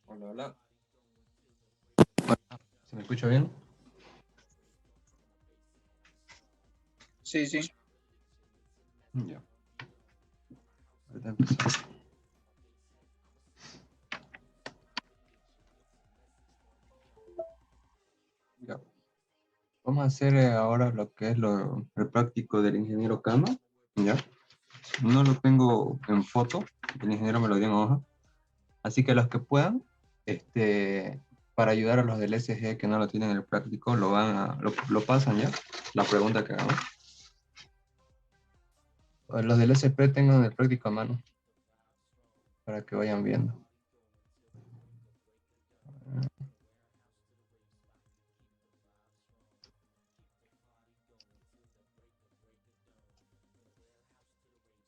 Hola, hola. ¿Se me escucha bien? Sí, sí. Ya. Ahorita empezamos. Ya. Vamos a hacer ahora lo que es el práctico del ingeniero Cano. Ya. No lo tengo en foto, el ingeniero me lo dio en hoja. Así que los que puedan, para ayudar a los del SG que no lo tienen en el práctico, lo pasan ya, la pregunta que hagamos. Los del SP tengan el práctico a mano, para que vayan viendo.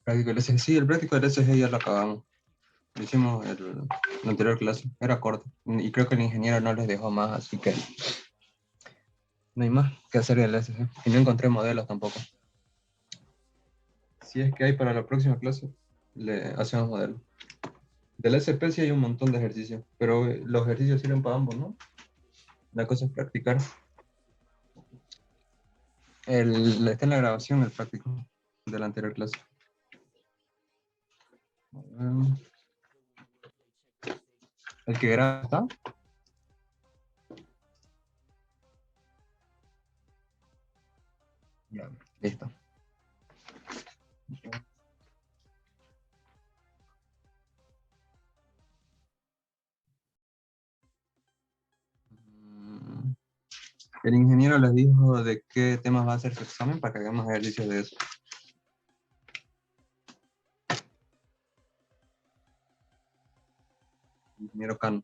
Práctico del SG, sí, el práctico del SG ya lo acabamos. Lo hicimos la anterior clase, era corto. Y creo que el ingeniero no les dejó más, así que no hay más que hacer del SG. Y no encontré modelos tampoco. Si es que hay para la próxima clase, le hacemos modelo. Del SP sí hay un montón de ejercicios, pero los ejercicios sirven para ambos, ¿no? La cosa es practicar. Está en la grabación el práctico de la anterior clase. El que graba está. Ya, listo. El ingeniero les dijo de qué temas va a hacer su examen para que hagamos ejercicios de eso. Ingeniero Cano.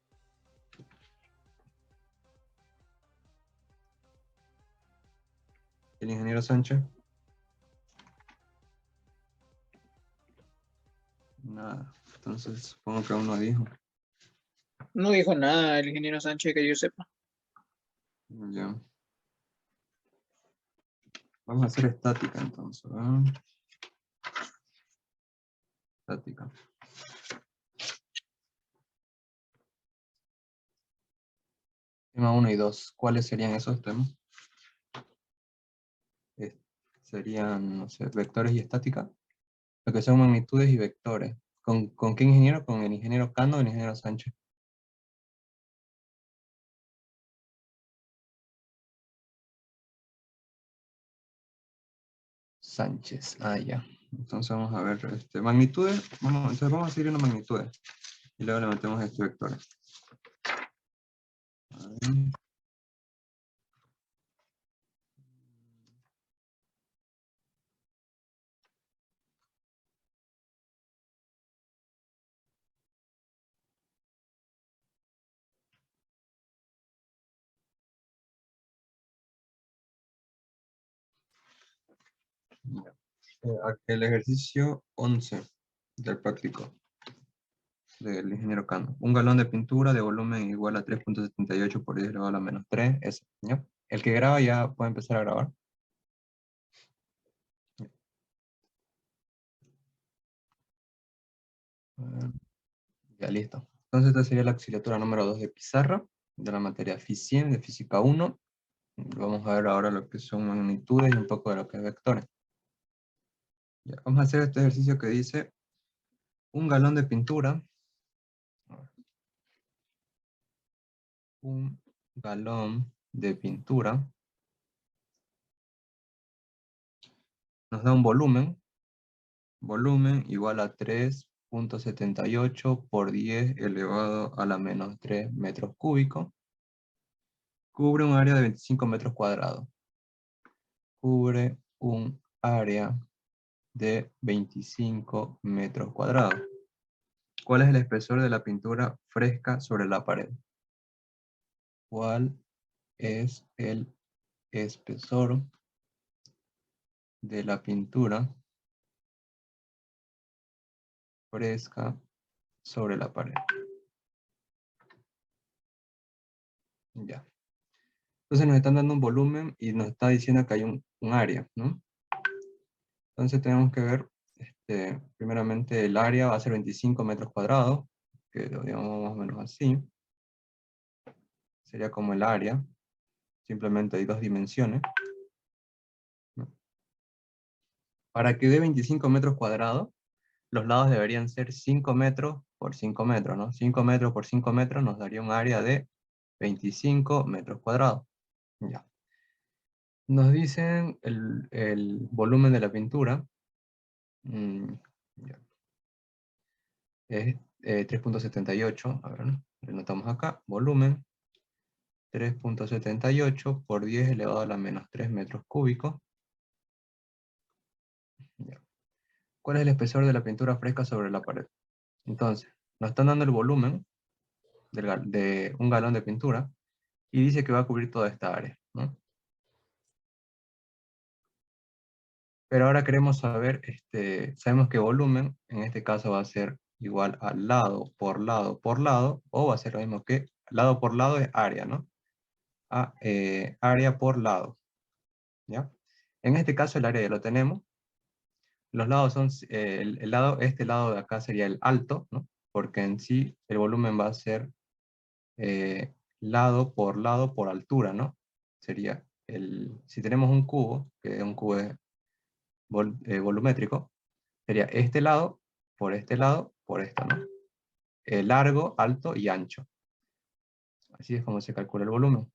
El ingeniero Sánchez. Nada. Entonces supongo que aún no dijo. No dijo nada el ingeniero Sánchez que yo sepa. Ya. Vamos a hacer estática entonces. Estática. Tema 1 y 2. ¿Cuáles serían esos temas? Serían, no sé, vectores y estática. Lo que son magnitudes y vectores. ¿Con qué ingeniero? Con el ingeniero Cano o el ingeniero Sánchez. Sánchez, ya. Entonces vamos a ver, magnitudes, entonces vamos a seguir en magnitudes. Y luego le metemos vectores. A ver. El ejercicio 11 del práctico del ingeniero Cano. Un galón de pintura de volumen igual a 3.78 por 10 elevado a la menos 3. Ese, ¿ya? El que graba ya puede empezar a grabar. Ya listo. Entonces esta sería la auxiliatura número 2 de pizarra, de la materia FISIEM, de física 1. Vamos a ver ahora lo que son magnitudes y un poco de lo que es vectores. Ya, vamos a hacer este ejercicio que dice un galón de pintura. Un galón de pintura nos da un volumen igual a 3. 3.78 por 10 elevado a la menos 3 metros cúbicos. Cubre un área de 25 metros cuadrados. Cubre un área de 25 metros cuadrados. ¿Cuál es el espesor de la pintura fresca sobre la pared? ¿Cuál es el espesor de la pintura fresca sobre la pared? Ya. Entonces nos están dando un volumen y nos está diciendo que hay un área, ¿no? Entonces tenemos que ver, primeramente el área va a ser 25 metros cuadrados, que lo digamos más o menos así. Sería como el área, simplemente hay dos dimensiones, ¿no? Para que dé 25 metros cuadrados, los lados deberían ser 5 metros por 5 metros, ¿no? 5 metros por 5 metros nos daría un área de 25 metros cuadrados. Ya. Nos dicen el volumen de la pintura. Ya. Es 3.78, a ver, lo notamos acá, volumen 3.78 por 10 elevado a la menos 3 metros cúbicos. Ya. ¿Cuál es el espesor de la pintura fresca sobre la pared? Entonces, nos están dando el volumen de un galón de pintura y dice que va a cubrir toda esta área, ¿no? Pero ahora queremos saber, sabemos que volumen en este caso va a ser igual a lado por lado por lado, o va a ser lo mismo que lado por lado es área, ¿no? Área por lado, ¿ya? En este caso el área ya lo tenemos. Los lados son, este lado de acá sería el alto, ¿no? Porque en sí el volumen va a ser lado por altura, ¿no? Sería si tenemos un cubo, que un cubo es volumétrico, sería este lado, por esto, ¿no? Largo, alto y ancho. Así es como se calcula el volumen.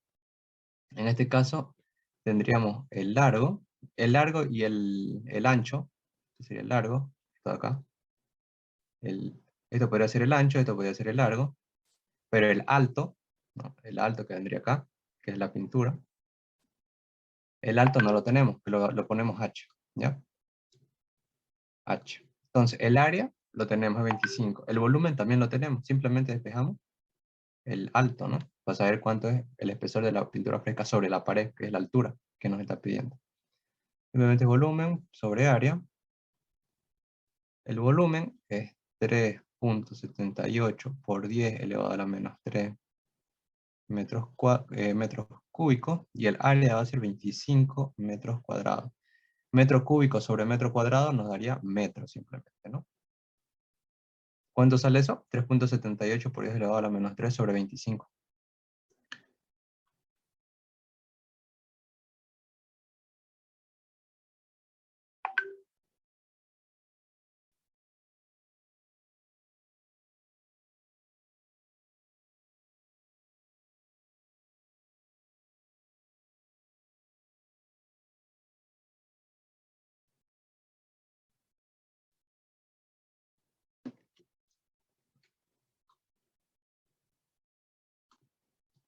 En este caso tendríamos el largo y el ancho, que sería el largo, esto de acá. Esto podría ser el ancho, esto podría ser el largo, pero el alto, ¿no? El alto que vendría acá, que es la pintura, el alto no lo tenemos, que lo ponemos H, ¿ya? H. Entonces, el área lo tenemos a 25. El volumen también lo tenemos. Simplemente despejamos el alto, ¿no? Para saber cuánto es el espesor de la pintura fresca sobre la pared, que es la altura que nos está pidiendo. Simplemente volumen sobre área. El volumen es 3.78 por 10 elevado a la menos 3 metros cúbicos, y el área va a ser 25 metros cuadrados. Metro cúbico sobre metro cuadrado nos daría metro simplemente, ¿no? ¿Cuánto sale eso? 3.78 por 10 elevado a la menos 3 sobre 25.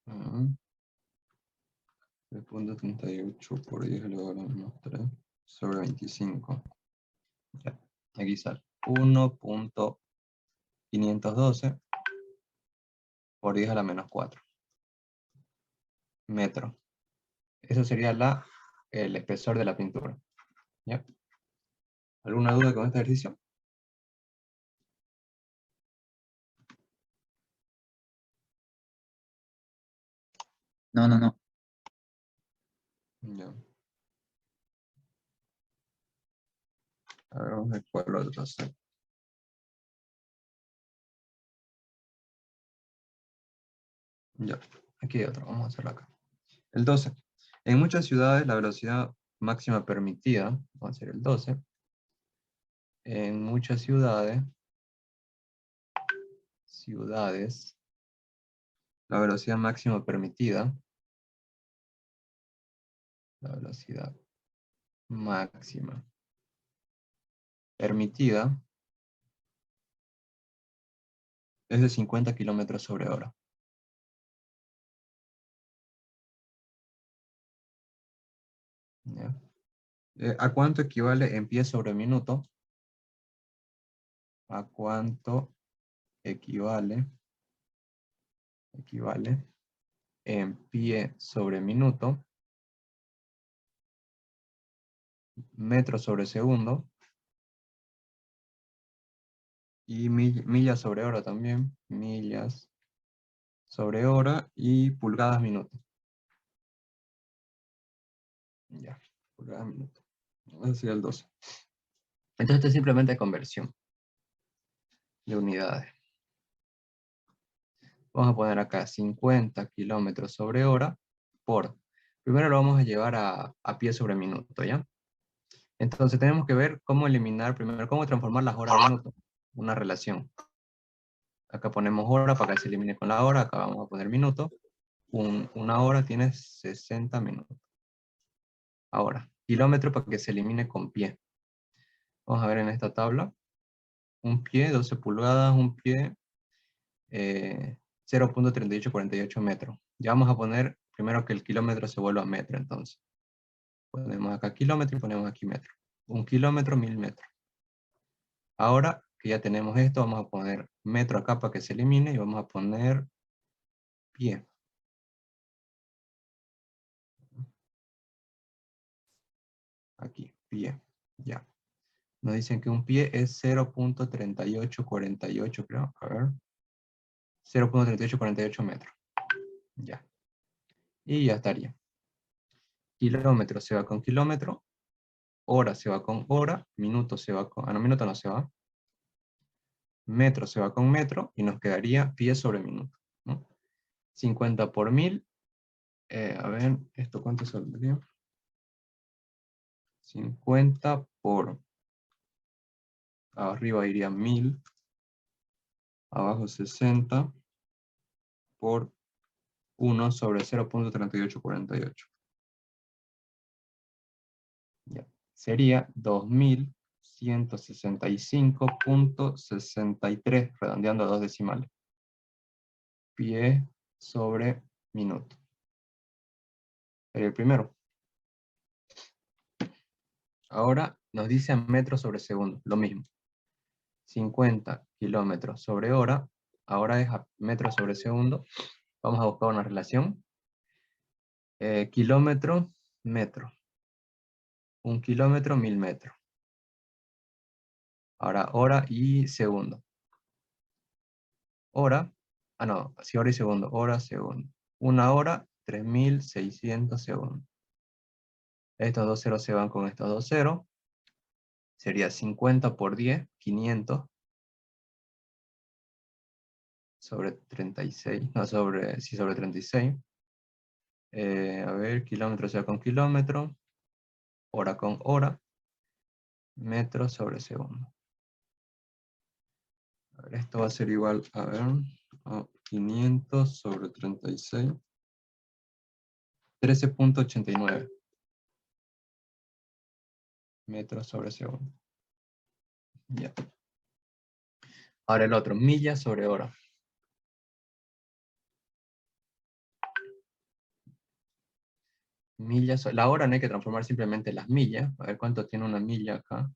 Mm, 3.78 por 10 elevado a la menos 3 sobre 25. Ya, aquí sale 1.512 por 10 a la menos 4 metros. Eso sería el espesor de la pintura. ¿Ya? ¿Alguna duda con este ejercicio? No, no, no. Ya. A ver, vamos a ver cuál otro hacer. Ya, aquí hay otro, vamos a hacerlo acá. El 12. En muchas ciudades la velocidad máxima permitida, vamos a hacer el 12. En muchas ciudades, la velocidad máxima permitida, la velocidad máxima permitida es de 50 kilómetros sobre hora. ¿Ya? ¿A cuánto equivale en pie sobre minuto? ¿A cuánto equivale en pie sobre minuto, metro sobre segundo y millas sobre hora también, millas sobre hora y pulgadas minuto? Ya, pulgadas minuto. Ese sería el 12. Entonces esto es simplemente conversión de unidades. Vamos a poner acá 50 kilómetros sobre hora por... Primero lo vamos a llevar a pie sobre minuto, ¿ya? Entonces tenemos que ver cómo eliminar, primero cómo transformar las horas a minutos. Una relación. Acá ponemos hora para que se elimine con la hora. Acá vamos a poner minuto. Una hora tiene 60 minutos. Ahora, kilómetro para que se elimine con pie. Vamos a ver en esta tabla. Un pie, 12 pulgadas, un pie, 0.3848 metros. Ya vamos a poner primero que el kilómetro se vuelva metro, entonces. Ponemos acá kilómetro y ponemos aquí metro. 1 kilómetro, 1000 metros. Ahora que ya tenemos esto, vamos a poner metro acá para que se elimine y vamos a poner pie. Aquí, pie. Ya. Nos dicen que un pie es 0.3848, creo. A ver. 0.3848 metros. Ya. Y ya estaría. Kilómetro se va con kilómetro. Hora se va con hora. Minuto se va con... Ah, no, minuto no se va. Metro se va con metro. Y nos quedaría pie sobre minuto, ¿no? 50 por 1000. A ver, ¿esto cuánto saldría? 50 por... Arriba iría 1000. Abajo 60 por 1 sobre 0.3848. Ya. Sería 2165.63, redondeando a 2 decimales. Pie sobre minuto. Sería el primero. Ahora nos dice metros sobre segundo, lo mismo. 50 kilómetros sobre hora, ahora es a metros sobre segundo. Vamos a buscar una relación. Kilómetro, metro. 1 kilómetro, 1000 metros. Ahora, hora y segundo. Hora, no, sí, hora y segundo. Hora, segundo. Una hora, 3600 segundos. Estos dos ceros se van con estos dos ceros. Sería 50 por 10, 500. Sobre 36. No, sobre 36. A ver, kilómetro se va con kilómetro. Hora con hora. Metro sobre segundo. A ver, esto va a ser igual, a ver, a 500 sobre 36. 13.89 metros sobre segundo. Ya. Ahora el otro, millas sobre hora. Millas, la hora no hay que transformar simplemente las millas. A ver cuánto tiene una milla acá.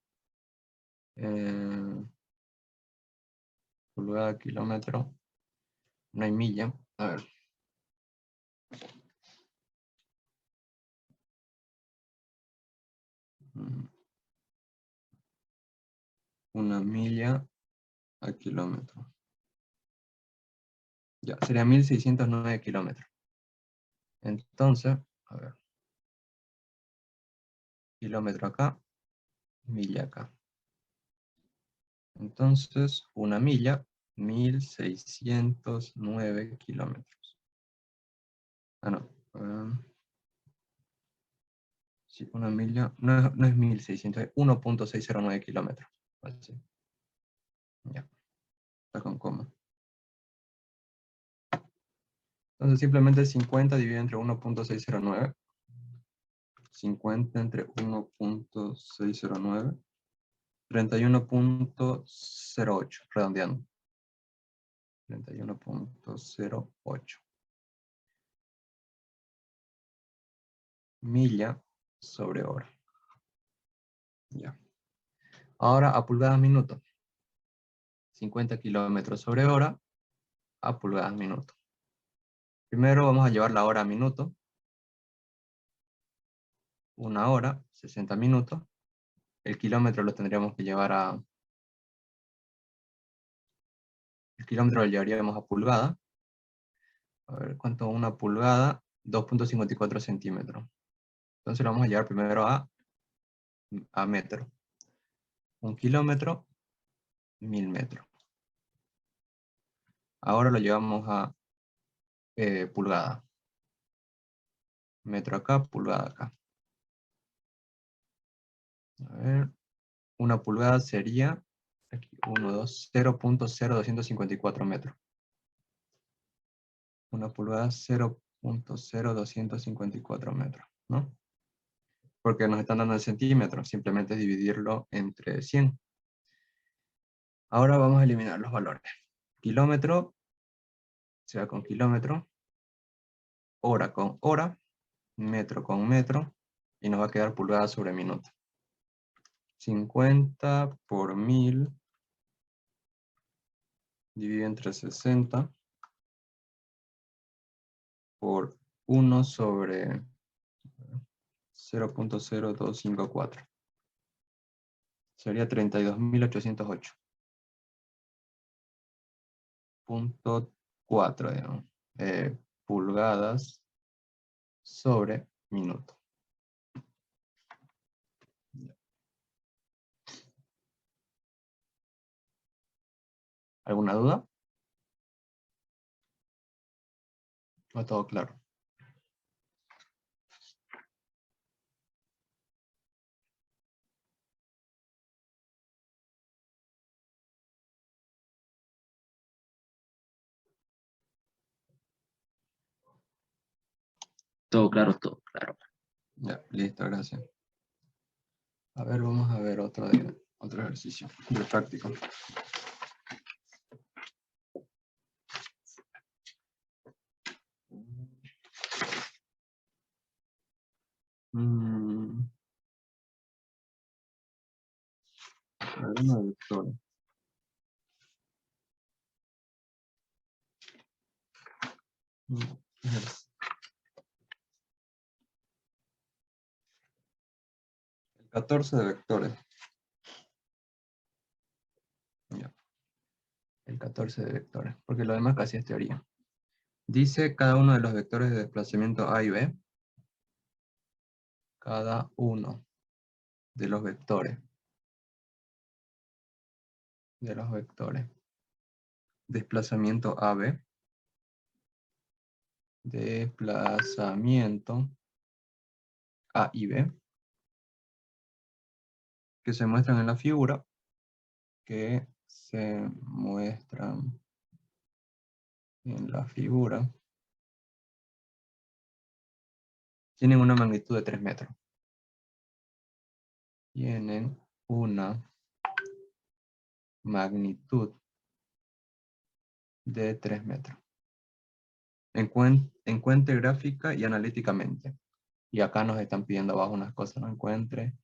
Pulgada, kilómetro. No hay milla. A ver. Una milla a kilómetro. Ya, sería 1609 kilómetros. Entonces, a ver. Kilómetro acá, milla acá. Entonces, una milla, 1609 kilómetros. Ah, no. Sí, una milla, no es 1600, es 1.609 kilómetros. Así. Ya, está con coma. Entonces simplemente 50 dividido entre 1.609. 50 entre 1.609. 31.08, redondeando. 31.08. Milla sobre hora. Ya. Ahora a pulgadas minuto. 50 kilómetros sobre hora a pulgadas minuto. Primero vamos a llevar la hora a minuto. 1 hora, 60 minutos. El kilómetro lo tendríamos que llevar a... El kilómetro lo llevaríamos a pulgada. A ver, ¿cuánto? Una pulgada, 2.54 centímetros. Entonces lo vamos a llevar primero a metro. 1 kilómetro, 1000 metros. Ahora lo llevamos a pulgada. Metro acá, pulgada acá. A ver, una pulgada sería, aquí, 1, 2, 0.0254 metros. Una pulgada, 0.0254 metros, ¿no? Porque nos están dando en centímetros, simplemente es dividirlo entre 100. Ahora vamos a eliminar los valores. Kilómetro, se va con kilómetro, hora con hora, metro con metro, y nos va a quedar pulgada sobre minuto. 50 por 1000 dividido entre 60 por 1 sobre 0.0254. Sería 32.808.4, digamos, pulgadas sobre minuto. ¿Alguna duda? ¿O todo claro? Todo claro, todo claro. Ya, listo, gracias. A ver, vamos a ver otro ejercicio de práctico. Algunos vectores. El 14 de vectores. Ya. El 14 de vectores, porque lo demás casi es teoría. Dice cada uno de los vectores de desplazamiento A y B. Cada uno de los vectores. Desplazamiento AB. Desplazamiento A y B. Que se muestran en la figura. Tienen una magnitud de 3 metros. Tienen una magnitud de 3 metros. Encuentre gráfica y analíticamente. Y acá nos están pidiendo abajo unas cosas, ¿no? Encuentre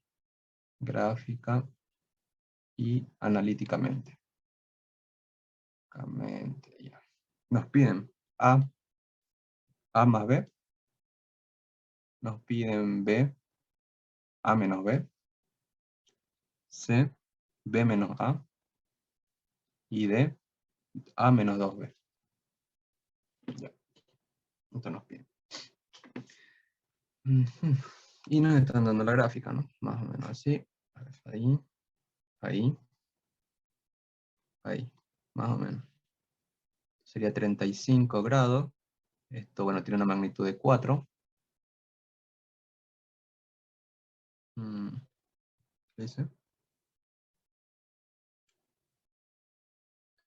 gráfica y analíticamente. Ya. Nos piden A más B. Nos piden B, A menos B. C, B menos A. Y D, A menos 2B. Ya. Esto nos piden. Y nos están dando la gráfica, ¿no? Más o menos así. Ahí, ahí, ahí. Más o menos. Sería 35 grados. Esto, bueno, tiene una magnitud de 4. ¿Qué dice?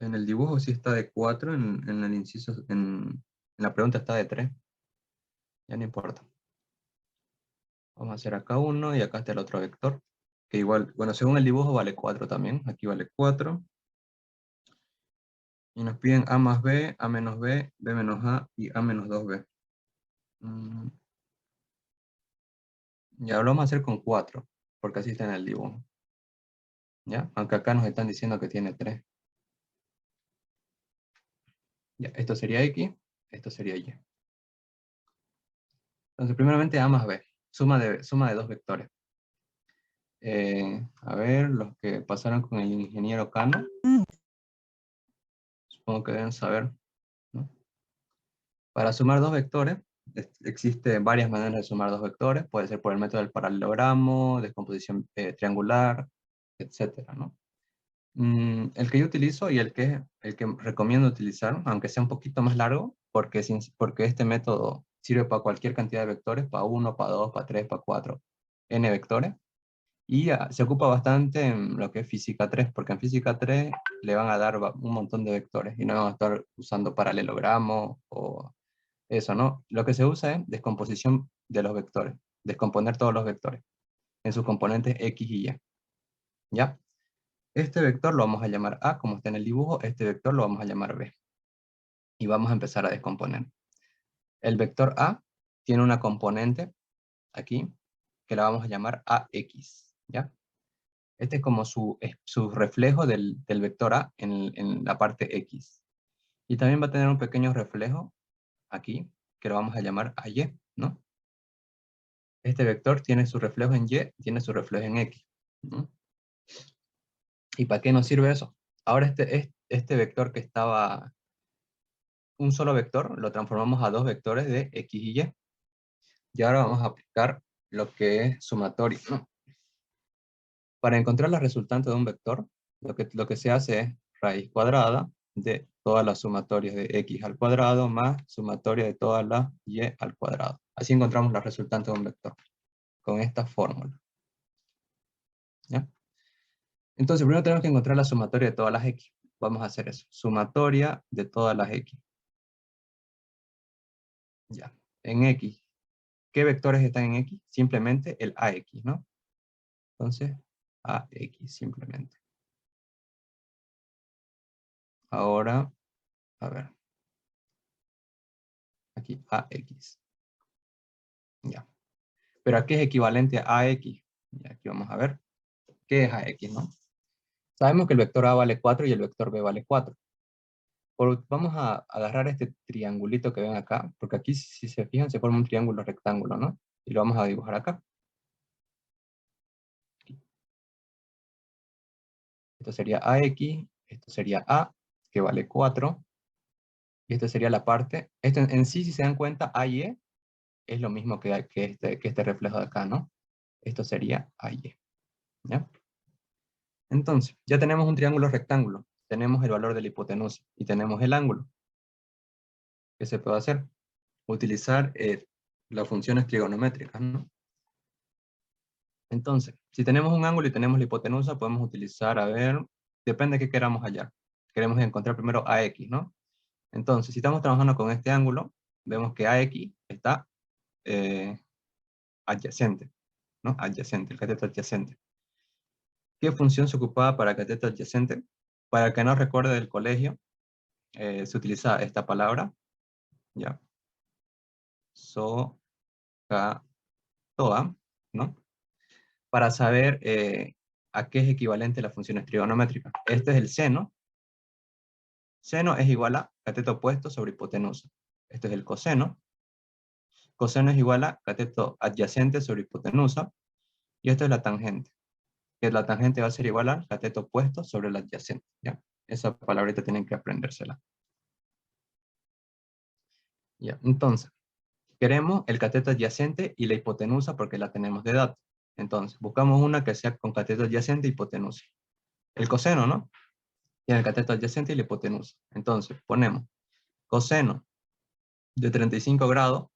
En el dibujo sí está de 4, en el inciso, en la pregunta está de 3. Ya no importa. Vamos a hacer acá uno y acá está el otro vector. Que igual, bueno, según el dibujo vale 4 también. Aquí vale 4. Y nos piden A más B, A menos B, B menos A y A menos 2B. Ya lo vamos a hacer con 4, porque así está en el dibujo. ¿Ya? Aunque acá nos están diciendo que tiene 3. Ya, esto sería X, esto sería Y. Entonces, primeramente A más B, suma de dos vectores. A ver, los que pasaron con el ingeniero Cano, supongo que deben saber, ¿no? Para sumar dos vectores, existen varias maneras de sumar dos vectores. Puede ser por el método del paralelogramo, descomposición triangular, etcétera, ¿no? El que yo utilizo y el que recomiendo utilizar, aunque sea un poquito más largo, porque este método sirve para cualquier cantidad de vectores, para 1, para 2, para 3, para 4, n vectores, y se ocupa bastante en lo que es física 3, porque en física 3 le van a dar un montón de vectores y no van a estar usando paralelogramo o eso, ¿no? Lo que se usa es descomposición de los vectores, descomponer todos los vectores en sus componentes X y Y, ¿ya? Este vector lo vamos a llamar A, como está en el dibujo, este vector lo vamos a llamar B. Y vamos a empezar a descomponer. El vector A tiene una componente aquí, que la vamos a llamar AX, ¿ya? Este es como su reflejo del vector A en la parte X. Y también va a tener un pequeño reflejo aquí, que lo vamos a llamar AY, ¿no? Este vector tiene su reflejo en Y, tiene su reflejo en X, ¿no? ¿Y para qué nos sirve eso? Ahora este vector que estaba un solo vector, lo transformamos a dos vectores de X y Y. Y ahora vamos a aplicar lo que es sumatorio, ¿no? Para encontrar la resultante de un vector, lo que se hace es raíz cuadrada de todas las sumatorias de X al cuadrado más sumatoria de todas las Y al cuadrado. Así encontramos la resultante de un vector, con esta fórmula, ¿ya? Entonces, primero tenemos que encontrar la sumatoria de todas las X. Vamos a hacer eso, sumatoria de todas las X. Ya, en X. ¿Qué vectores están en X? Simplemente el AX, ¿no? Entonces, AX simplemente. Ahora, a ver. Aquí, AX. Ya. ¿Pero a qué es equivalente a AX? Y aquí vamos a ver. ¿Qué es AX, no? Sabemos que el vector A vale 4 y el vector B vale 4. Vamos a agarrar este triangulito que ven acá, porque aquí, si se fijan, se forma un triángulo rectángulo, ¿no? Y lo vamos a dibujar acá. Esto sería AX, esto sería A, que vale 4, y esta sería la parte, esto en sí, si se dan cuenta, AY es lo mismo que este reflejo de acá, ¿no? Esto sería AY, ¿ya? Entonces, ya tenemos un triángulo rectángulo, tenemos el valor de la hipotenusa y tenemos el ángulo. ¿Qué se puede hacer? Utilizar las funciones trigonométricas, ¿no? Entonces, si tenemos un ángulo y tenemos la hipotenusa, podemos utilizar, a ver, depende de qué queramos hallar. Queremos encontrar primero AX, ¿no? Entonces, si estamos trabajando con este ángulo, vemos que AX está adyacente, ¿no? Adyacente, el cateto adyacente. ¿Qué función se ocupaba para cateto adyacente? Para el que no recuerde del colegio, se utiliza esta palabra, ¿ya? SOHCAHTOA, ¿no? Para saber a qué es equivalente las funciones trigonométricas. Este es el seno. Seno es igual a cateto opuesto sobre hipotenusa. Este es el coseno. Coseno es igual a cateto adyacente sobre hipotenusa. Y esto es la tangente. Que la tangente va a ser igual al cateto opuesto sobre el adyacente, ¿ya? Esa palabrita tienen que aprendérsela. ¿Ya? Entonces, queremos el cateto adyacente y la hipotenusa porque la tenemos de dato. Entonces, buscamos una que sea con cateto adyacente y hipotenusa. El coseno, ¿no? Tiene el cateto adyacente y la hipotenusa. Entonces, ponemos coseno de 35 grados,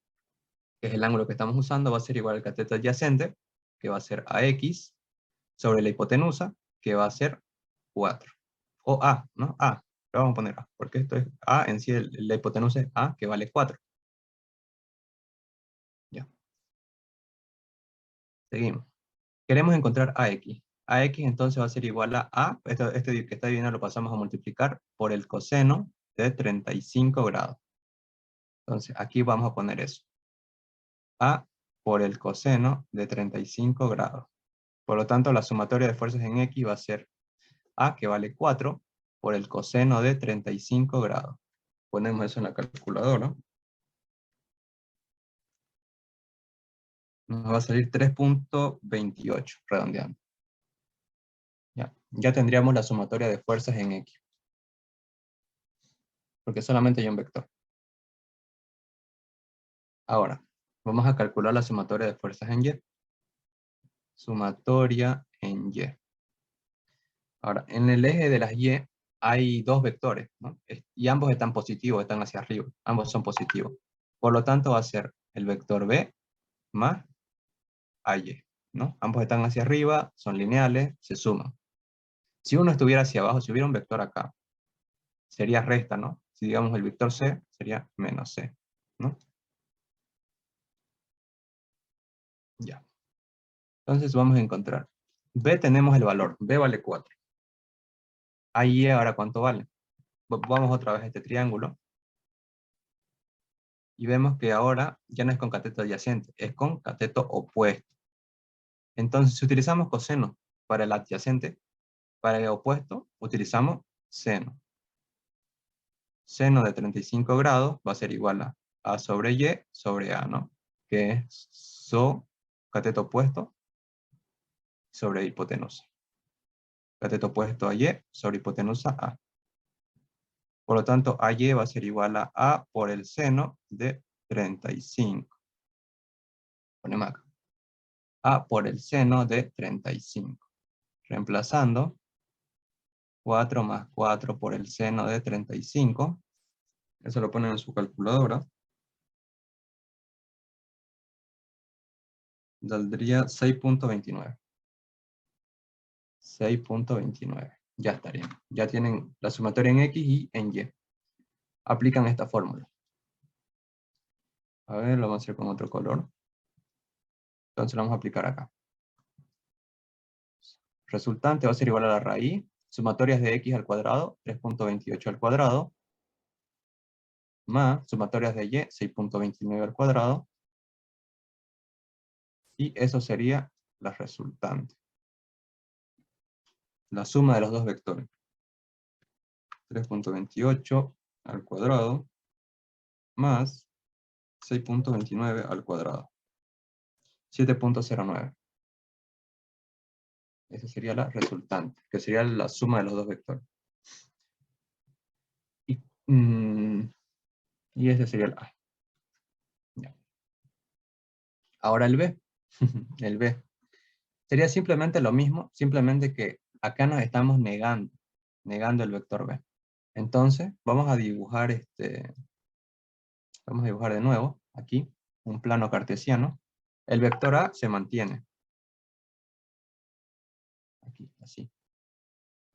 que es el ángulo que estamos usando, va a ser igual al cateto adyacente, que va a ser AX, sobre la hipotenusa, que va a ser 4. O A, ¿no? A. Lo vamos a poner A, porque esto es A en sí, la hipotenusa es A, que vale 4. Ya. Seguimos. Queremos encontrar AX. AX entonces va a ser igual a A, este que está dividiendo lo pasamos a multiplicar por el coseno de 35 grados. Entonces aquí vamos a poner eso. A por el coseno de 35 grados. Por lo tanto, la sumatoria de fuerzas en X va a ser A, que vale 4, por el coseno de 35 grados. Ponemos eso en la calculadora. Nos va a salir 3.28, redondeando. Ya tendríamos la sumatoria de fuerzas en X. Porque solamente hay un vector. Ahora, vamos a calcular la sumatoria de fuerzas en Y. Sumatoria en Y. Ahora, en el eje de las Y hay dos vectores, ¿no? Y ambos están positivos, están hacia arriba. Ambos son positivos. Por lo tanto, va a ser el vector B más AY, ¿no? Ambos están hacia arriba, son lineales, se suman. Si uno estuviera hacia abajo, si hubiera un vector acá, sería resta, ¿no? Si digamos el vector C, sería menos C, ¿no? Ya. Entonces vamos a encontrar. B tenemos el valor, B vale 4. AY ahora, ¿cuánto vale? Vamos otra vez a este triángulo. Y vemos que ahora ya no es con cateto adyacente, es con cateto opuesto. Entonces, si utilizamos coseno para el adyacente, para el opuesto, utilizamos seno. Seno de 35 grados va a ser igual a sobre Y sobre A, ¿no? Que es cateto opuesto sobre hipotenusa. Cateto opuesto a Y sobre hipotenusa A. Por lo tanto, AY va a ser igual a A por el seno de 35. Ponemos acá. A por el seno de 35. Reemplazando, 4 más 4 por el seno de 35. Eso lo ponen en su calculadora. Saldría 6.29. 6.29. Ya estaría. Ya tienen la sumatoria en X y en Y. Aplican esta fórmula. A ver, lo vamos a hacer con otro color. Entonces lo vamos a aplicar acá. Resultante va a ser igual a la raíz. Sumatorias de X al cuadrado, 3.28 al cuadrado. Más sumatorias de Y, 6.29 al cuadrado. Y eso sería la resultante. La suma de los dos vectores. 3.28 al cuadrado más 6.29 al cuadrado. 7.09. Esa sería la resultante, que sería la suma de los dos vectores. Y ese sería el A. Ya. Ahora el B. El B. Sería simplemente lo mismo, simplemente que acá nos estamos negando el vector B. Entonces, vamos a dibujar vamos a dibujar de nuevo, aquí, un plano cartesiano. El vector A se mantiene. Aquí, así.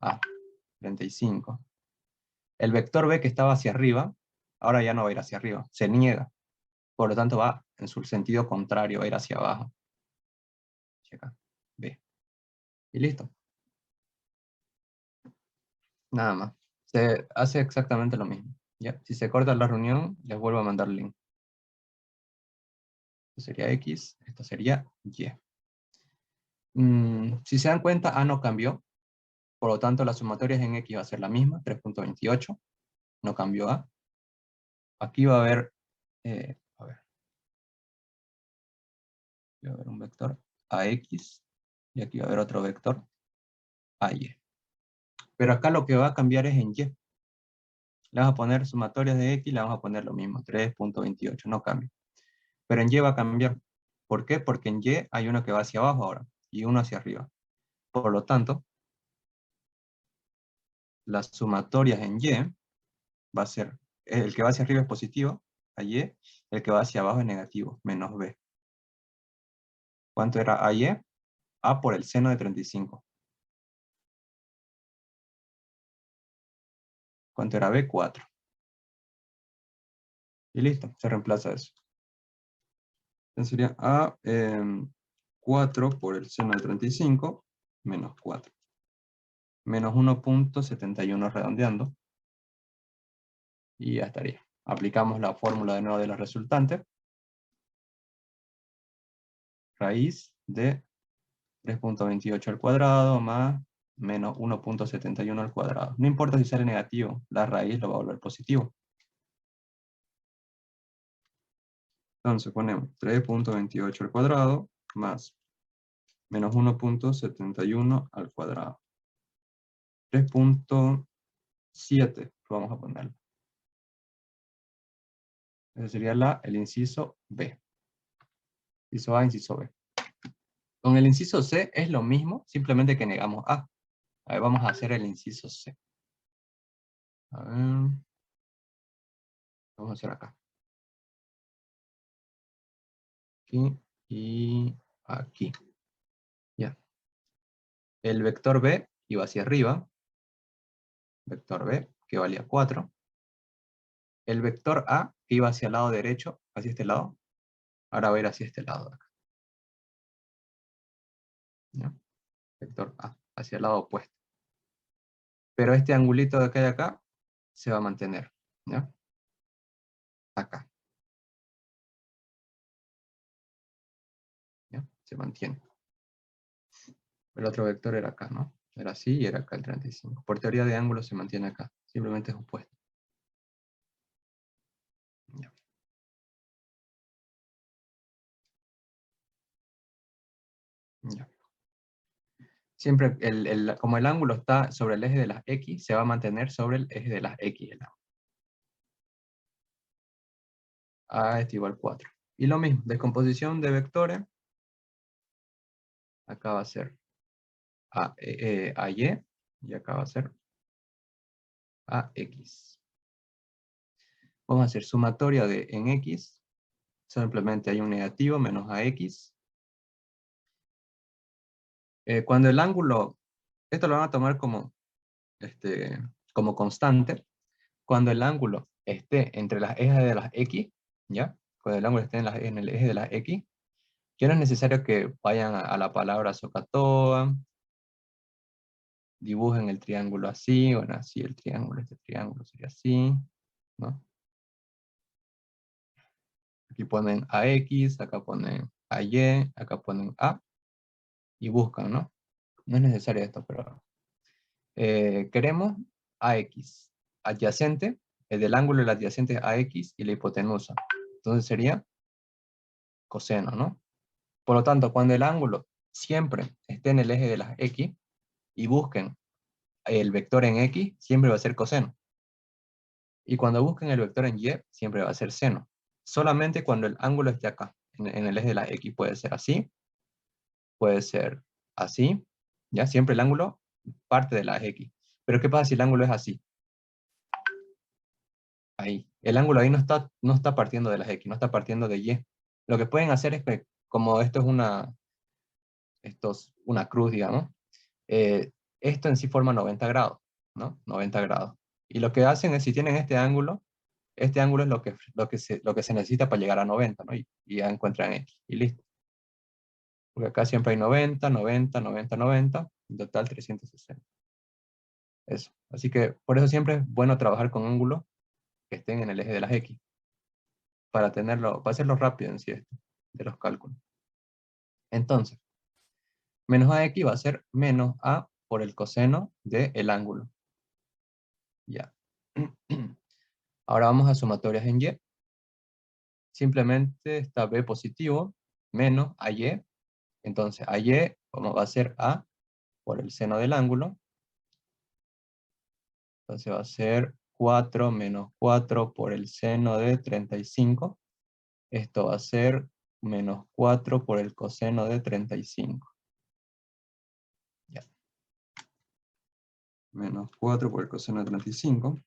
A, 35. El vector B que estaba hacia arriba, ahora ya no va a ir hacia arriba, se niega. Por lo tanto va en su sentido contrario, va a ir hacia abajo. Acá, B. Y listo. Nada más. Se hace exactamente lo mismo. ¿Ya? Si se corta la reunión, les vuelvo a mandar el link. Esto sería X, esto sería Y. Si se dan cuenta, A no cambió. Por lo tanto, las sumatorias en X va a ser la misma, 3.28. No cambió A. Aquí va a haber, va a haber un vector AX. Y aquí va a haber otro vector AY. Pero acá lo que va a cambiar es en Y. Le vamos a poner sumatorias de X, le vamos a poner lo mismo, 3.28, no cambia. Pero en Y va a cambiar. ¿Por qué? Porque en Y hay uno que va hacia abajo ahora y uno hacia arriba. Por lo tanto, las sumatorias en Y va a ser, el que va hacia arriba es positivo, a Y, el que va hacia abajo es negativo, menos B. ¿Cuánto era AY? A por el seno de 35. ¿Cuánto era B? 4. Y listo, se reemplaza eso. Entonces sería A 4 por el seno de 35 menos 4. Menos 1.71 redondeando. Y ya estaría. Aplicamos la fórmula de nuevo de la resultante. Raíz de 3.28 al cuadrado más menos 1.71 al cuadrado. No importa si sale negativo, la raíz lo va a volver positivo. Entonces ponemos 3.28 al cuadrado más menos 1.71 al cuadrado. 3.7 vamos a ponerlo. Ese sería el inciso B. Inciso A, inciso B. Con el inciso C es lo mismo, simplemente que negamos A. A ver, vamos a hacer el inciso C. A ver. Vamos a hacer acá. Aquí y aquí. Ya. El vector B iba hacia arriba. Vector B, que valía 4. El vector A, que iba hacia el lado derecho, hacia este lado. Ahora va a ir hacia este lado de acá. ¿Ya? Vector A, hacia el lado opuesto. Pero este angulito de acá y acá se va a mantener. ¿Ya? Acá. ¿Ya? Se mantiene. El otro vector era acá, ¿no? Era así y era acá el 35. Por teoría de ángulos se mantiene acá. Simplemente es opuesto. ¿Ya? ¿Ya? Siempre, como el ángulo está sobre el eje de las X, se va a mantener sobre el eje de las X. A es igual a 4. Y lo mismo, descomposición de vectores. Acá va a ser a y, y acá va a ser a x. Vamos a hacer sumatoria de en x. Simplemente hay un negativo menos ax. Cuando el ángulo, esto lo van a tomar como constante. Cuando el ángulo esté entre las ejes de las x, ¿ya? Cuando el ángulo esté en el eje de las x, ya no es necesario que vayan a la palabra SOHCAHTOA, dibujen el triángulo así, bueno, así el triángulo, este triángulo sería así, ¿no? Aquí ponen AX, acá ponen AY, acá ponen A, y buscan, ¿no? No es necesario esto, pero queremos AX, adyacente, el del ángulo el adyacente es AX y la hipotenusa. Entonces sería coseno, ¿no? Por lo tanto, cuando el ángulo siempre esté en el eje de las X y busquen el vector en X, siempre va a ser coseno. Y cuando busquen el vector en Y, siempre va a ser seno. Solamente cuando el ángulo esté acá, en el eje de la X, puede ser así, puede ser así, ¿ya? Siempre el ángulo parte de la X. Pero ¿qué pasa si el ángulo es así? Ahí. El ángulo ahí no está partiendo de las X, no está partiendo de Y. Lo que pueden hacer es que, como esto es una cruz, digamos, esto en sí forma 90 grados, ¿no? 90 grados. Y lo que hacen es, si tienen este ángulo es lo que se necesita para llegar a 90, ¿no? Y ya encuentran X, y listo. Porque acá siempre hay 90, 90, 90, 90, en total 360. Eso. Así que por eso siempre es bueno trabajar con ángulos que estén en el eje de las X, para hacerlo rápido en sí esto, de los cálculos. Entonces, menos AX va a ser menos A por el coseno del ángulo. Ya. Ahora vamos a sumatorias en Y. Simplemente está B positivo menos AY. Entonces, AY va a ser A por el seno del ángulo. Entonces va a ser 4 menos 4 por el seno de 35. Esto va a ser menos 4 por el coseno de 35. Ya. Menos 4 por el coseno de 35.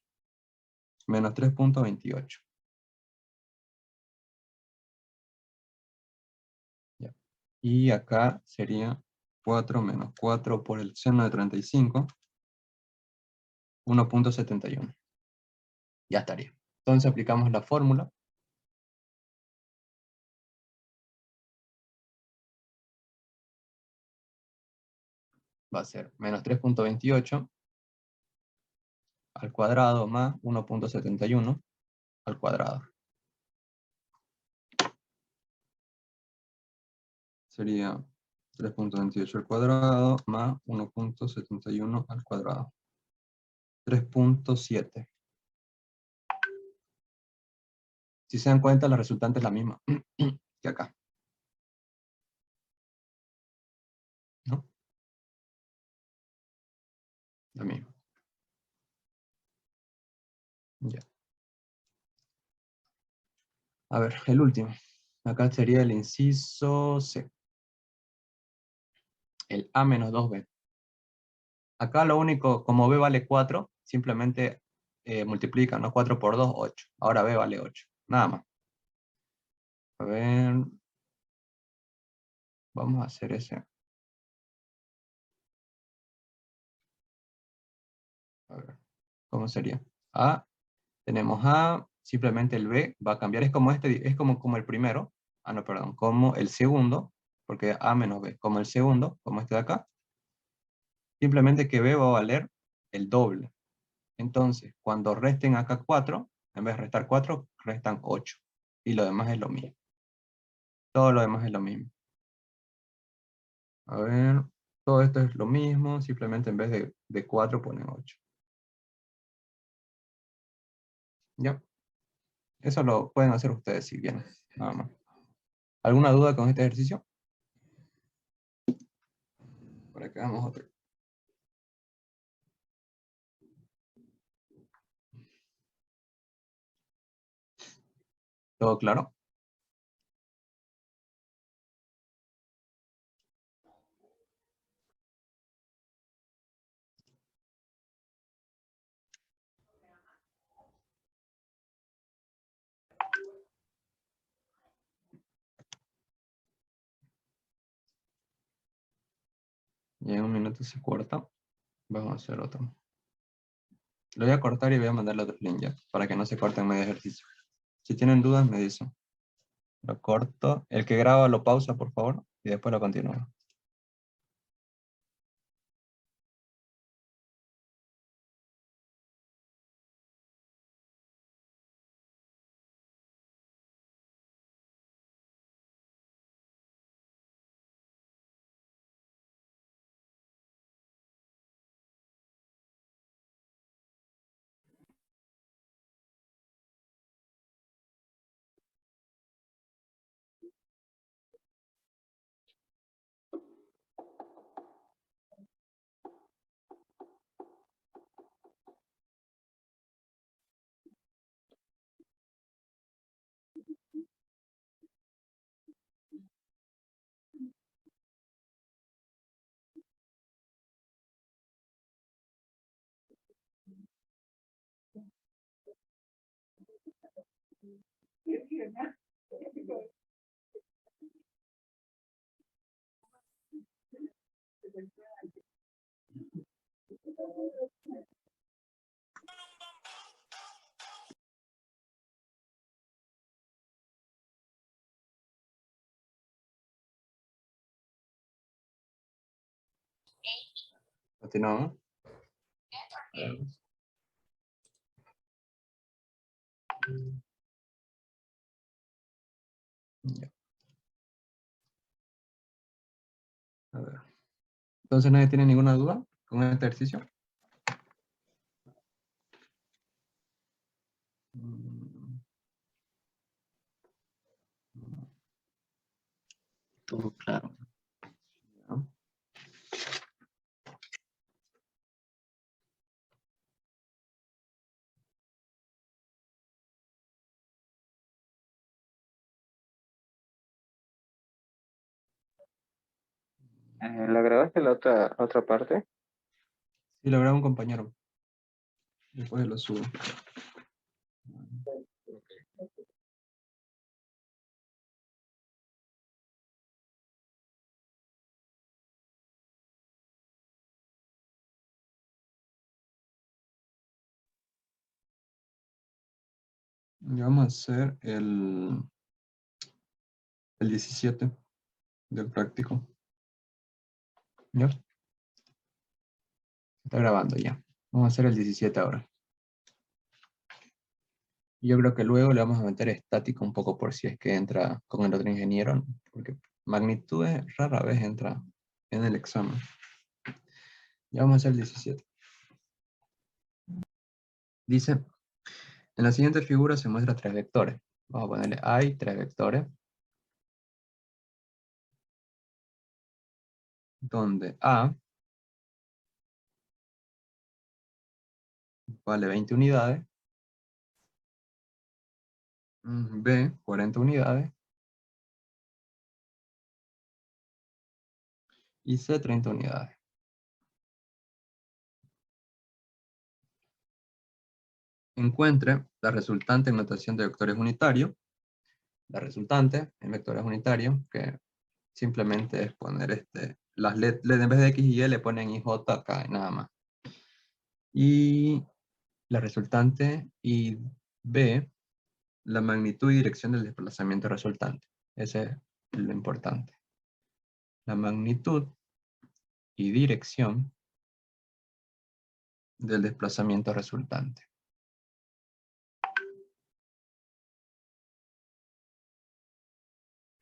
Menos 3.28. Ya. Y acá sería 4 menos 4 por el seno de 35. 1.71. Ya estaría. Entonces aplicamos la fórmula. va a ser menos 3.28 al cuadrado más 1.71 al cuadrado. Sería 3.28 al cuadrado más 1.71 al cuadrado. 3.7. Si se dan cuenta, la resultante es la misma que acá. ¿No? La misma. Ya. A ver, el último. Acá sería el inciso C. El A menos 2B. Acá lo único, como B vale 4, simplemente multiplica, ¿no? 4 por 2, 8. Ahora B vale 8. Nada más. A ver. Vamos a hacer ese. A ver. ¿Cómo sería? A. Tenemos A. Simplemente el B va a cambiar. Es como este, es como el primero. Ah, no, perdón. Como el segundo. Porque A menos B. Como el segundo, como este de acá. Simplemente que B va a valer el doble. Entonces, cuando resten acá 4, en vez de restar 4, restan 8. Y lo demás es lo mismo. Todo lo demás es lo mismo. A ver, todo esto es lo mismo, simplemente en vez de 4 ponen 8. Ya, eso lo pueden hacer ustedes si quieren, nada más. ¿Alguna duda con este ejercicio? Por acá vamos otro. ¿Todo claro? Y en un minuto se corta. Vamos a hacer otro. Lo voy a cortar y voy a mandarle otro link ya, para que no se corte en medio ejercicio. Si tienen dudas, me dicen. Lo corto. El que graba lo pausa, por favor, y después lo continúa. Continuamos. Ya, a ver. Entonces, ¿nadie tiene ninguna duda con este ejercicio? Todo claro. Ya. ¿La grabaste la otra parte? Sí, lo graba un compañero. Después lo subo. Y vamos a hacer el 17 del práctico. ¿Ya? Está grabando ya. Vamos a hacer el 17 ahora. Yo creo que luego le vamos a meter estática un poco por si es que entra con el otro ingeniero, ¿no? Porque magnitudes rara vez entra en el examen. Ya vamos a hacer el 17. Dice, en la siguiente figura se muestra tres vectores. Vamos a ponerle hay tres vectores. Donde A vale 20 unidades. B, 40 unidades. Y C, 30 unidades. Encuentre la resultante en notación de vectores unitarios. La resultante en vectores unitarios, que simplemente es poner las LED en vez de X y Y le ponen IJ acá y nada más. Y la resultante y B, la magnitud y dirección del desplazamiento resultante. Ese es lo importante. La magnitud y dirección del desplazamiento resultante.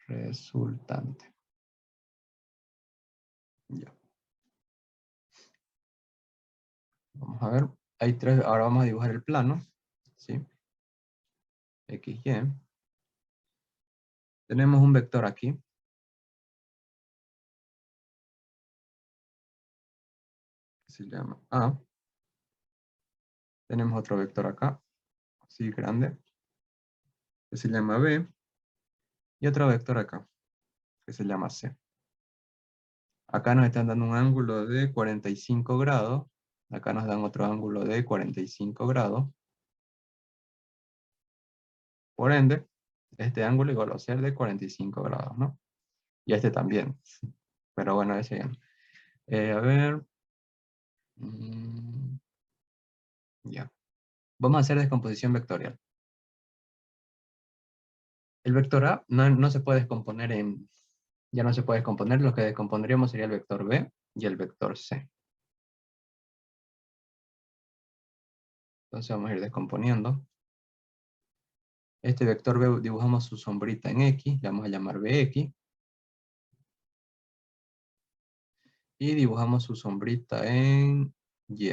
Resultante. Ya. Vamos a ver. Hay tres. Ahora vamos a dibujar el plano. ¿Sí? X, Y. Tenemos un vector aquí. Que se llama A. Tenemos otro vector acá. Así grande. Que se llama B. Y otro vector acá. Que se llama C. Acá nos están dando un ángulo de 45 grados. Acá nos dan otro ángulo de 45 grados. Por ende, este ángulo igual va a ser de 45 grados, ¿no? Y este también. Pero bueno, ese ya no. A ver. Ya. Vamos a hacer descomposición vectorial. El vector A no se puede descomponer en... Ya no se puede descomponer. Lo que descompondríamos sería el vector B y el vector C. Entonces vamos a ir descomponiendo. Este vector B dibujamos su sombrita en X. Le vamos a llamar BX. Y dibujamos su sombrita en Y.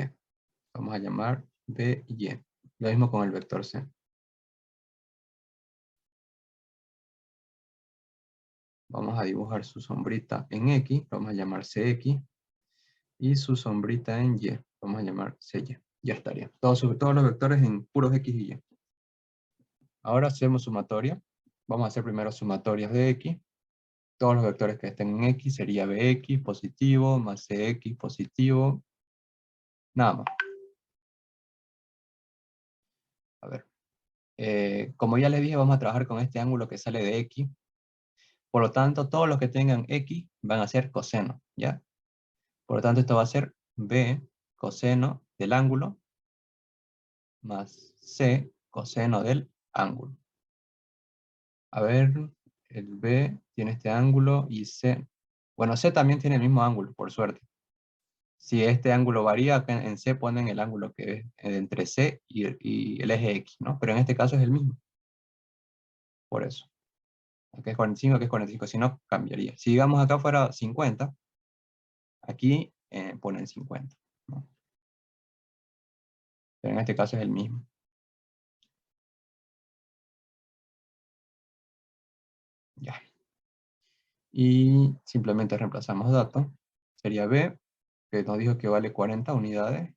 Vamos a llamar BY. Lo mismo con el vector C. Vamos a dibujar su sombrita en X. Vamos a llamar CX. Y su sombrita en Y. Vamos a llamar CY. Ya estaría. Todos los vectores en puros X y Y. Ahora hacemos sumatoria. Vamos a hacer primero sumatorias de X. Todos los vectores que estén en X sería BX positivo más CX positivo. Nada más. A ver. Como ya les dije, vamos a trabajar con este ángulo que sale de X. Por lo tanto, todos los que tengan X van a ser coseno, ¿ya? Por lo tanto, esto va a ser B coseno del ángulo más C coseno del ángulo. A ver, el B tiene este ángulo y C... Bueno, C también tiene el mismo ángulo, por suerte. Si este ángulo varía, acá en C ponen el ángulo que es entre C y el eje X, ¿no? Pero en este caso es el mismo. Por eso. Aquí es 45, aquí es 45. Si no, cambiaría. Si digamos acá fuera 50, aquí ponen 50, ¿no? Pero en este caso es el mismo. Ya. Y simplemente reemplazamos datos. Sería B, que nos dijo que vale 40 unidades.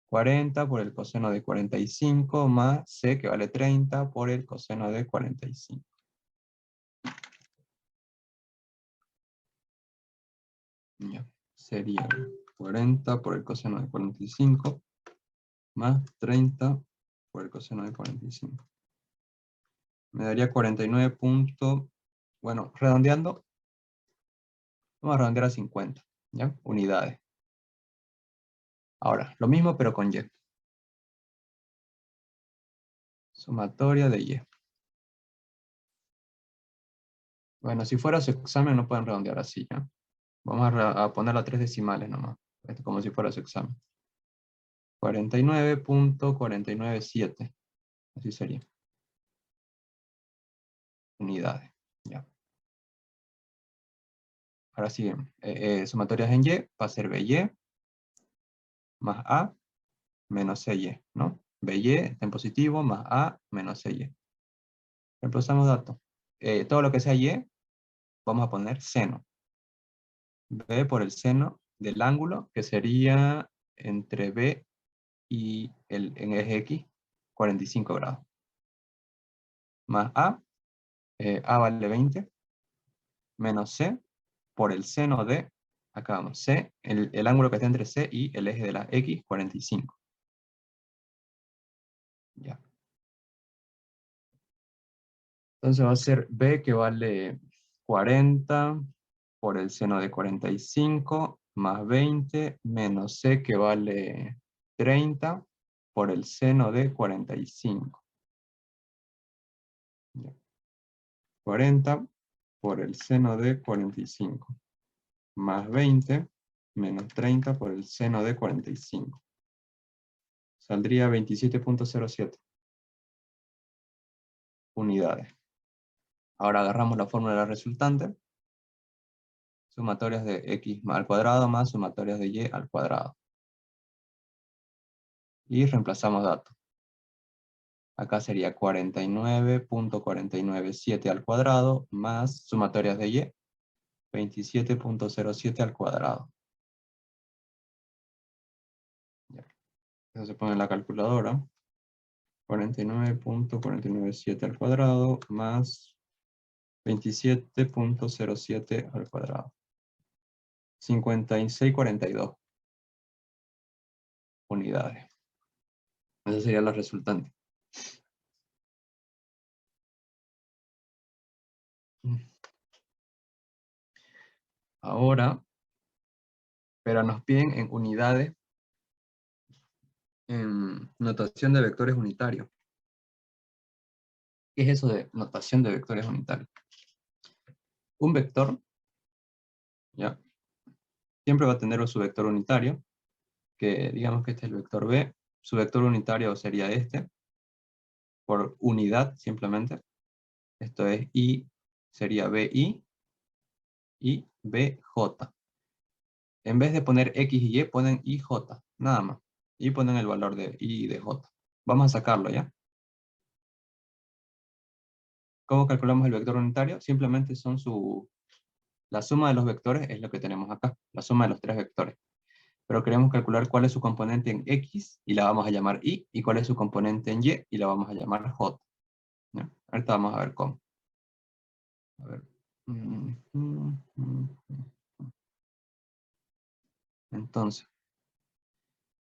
40 por el coseno de 45 más C, que vale 30 por el coseno de 45. Ya. Sería 40 por el coseno de 45 más 30 por el coseno de 45. Me daría 49 puntos, bueno, redondeando, vamos a redondear a 50, ¿ya? Unidades. Ahora, lo mismo pero con Y. Sumatoria de Y. Bueno, si fuera su examen no pueden redondear así, ¿ya? Vamos a poner a 3 decimales nomás, como si fuera su examen. 49.497. Así sería. Unidades. Ya. Ahora sí, sumatorias en Y va a ser BY más A menos CY, ¿no? BY está en positivo más A menos CY. Reemplazamos datos. Todo lo que sea Y, vamos a poner seno. B por el seno del ángulo, que sería entre B y en eje X, 45 grados. Más A vale 20, menos C por el seno de, acá vamos, C, el ángulo que está entre C y el eje de la X, 45. Ya. Entonces va a ser B que vale 40 por el seno de 45 más 20 menos C que vale 30 por el seno de 45. Ya. 40 por el seno de 45 más 20 menos 30 por el seno de 45. Saldría 27.07 unidades. Ahora agarramos la fórmula de la resultante. Sumatorias de x al cuadrado más sumatorias de y al cuadrado. Y reemplazamos datos. Acá sería 49.497 al cuadrado más sumatorias de y, 27.07 al cuadrado. Ya. Eso se pone en la calculadora. 49.497 al cuadrado más 27.07 al cuadrado. 56.42 unidades. Esa sería la resultante. Ahora, pero nos piden en unidades en notación de vectores unitarios. ¿Qué es eso de notación de vectores unitarios? Un vector, ¿ya? Siempre va a tener su vector unitario, que digamos que este es el vector B. Su vector unitario sería este, por unidad simplemente. Esto es I, sería BI y BJ. En vez de poner X y Y, ponen IJ, nada más. Y ponen el valor de I y de J. Vamos a sacarlo, ¿ya? ¿Cómo calculamos el vector unitario? Simplemente son la suma de los vectores es lo que tenemos acá, la suma de los tres vectores. Pero queremos calcular cuál es su componente en X y la vamos a llamar Y, y cuál es su componente en Y y la vamos a llamar J. ¿Ya? Ahorita vamos a ver cómo. A ver. Entonces,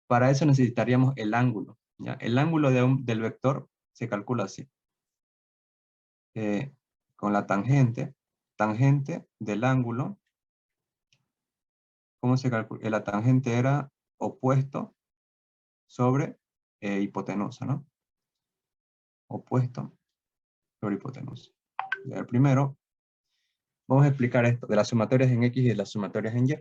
para eso necesitaríamos el ángulo, ¿ya? El ángulo del vector se calcula así. Con la tangente del ángulo, ¿cómo se calcula? La tangente era opuesto sobre hipotenusa, ¿no? Opuesto sobre hipotenusa. El primero, vamos a explicar esto de las sumatorias en X y de las sumatorias en Y.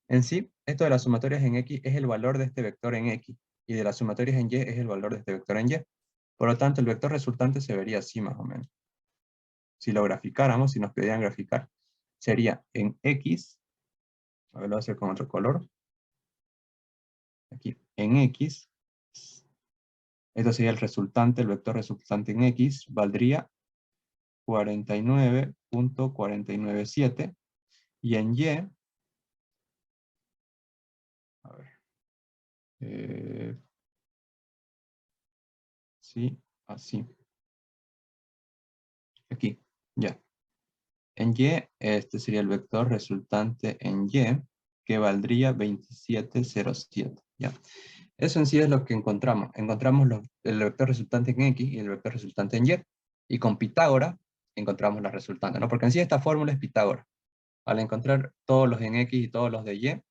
En sí, esto de las sumatorias en X es el valor de este vector en X, y de las sumatorias en Y es el valor de este vector en Y. Por lo tanto, el vector resultante se vería así más o menos. Si lo graficáramos, si nos pidieran graficar, sería en X, a ver, lo voy a hacer con otro color. Aquí, en X, esto sería el resultante, el vector resultante en X, valdría 49.497, y en Y, a ver, sí, así. Aquí, ya. En Y, este sería el vector resultante en Y, que valdría 2707, ¿ya? Eso en sí es lo que encontramos. Encontramos el vector resultante en X y el vector resultante en Y. Y con Pitágoras encontramos la resultante, ¿no? Porque en sí esta fórmula es Pitágoras. Al encontrar todos los en X y todos los de Y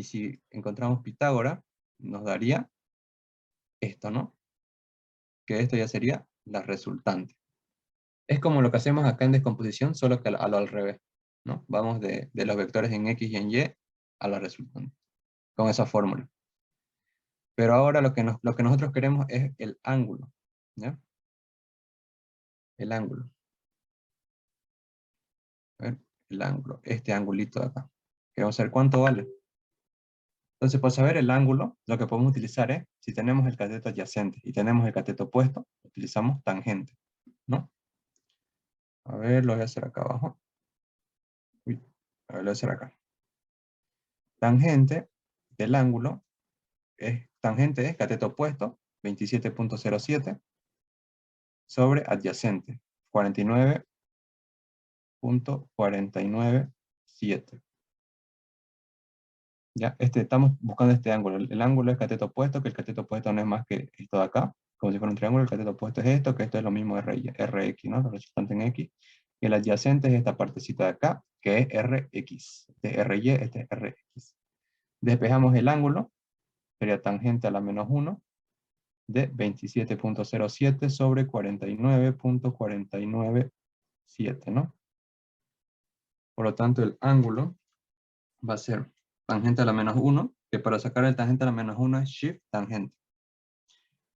si encontramos Pitágoras, nos daría esto, ¿no? Que esto ya sería la resultante. Es como lo que hacemos acá en descomposición, solo que a lo al revés, ¿no? Vamos de los vectores en X y en Y a la resultante, con esa fórmula. Pero ahora lo que nosotros queremos es el ángulo, ¿ya? El ángulo. A ver, el ángulo, este angulito de acá. Queremos saber cuánto vale. Entonces, para saber el ángulo, lo que podemos utilizar es, si tenemos el cateto adyacente y tenemos el cateto opuesto, utilizamos tangente, ¿no? A ver, lo voy a hacer acá abajo. Uy, a ver, lo voy a hacer acá. Tangente del ángulo tangente es cateto opuesto, 27.07, sobre adyacente, 49.497. ¿Ya? Estamos buscando este ángulo. El ángulo es cateto opuesto, que el cateto opuesto no es más que esto de acá, como si fuera un triángulo. El cateto opuesto es esto, que esto es lo mismo RX, ¿no? Lo resultante en X. Y el adyacente es esta partecita de acá, que es RX. Este es RY, este es RX. Despejamos el ángulo, sería tangente a la menos 1, de 27.07 sobre 49.497, ¿no? Por lo tanto, el ángulo va a ser tangente a la menos 1, que para sacar el tangente a la menos 1 es shift tangente.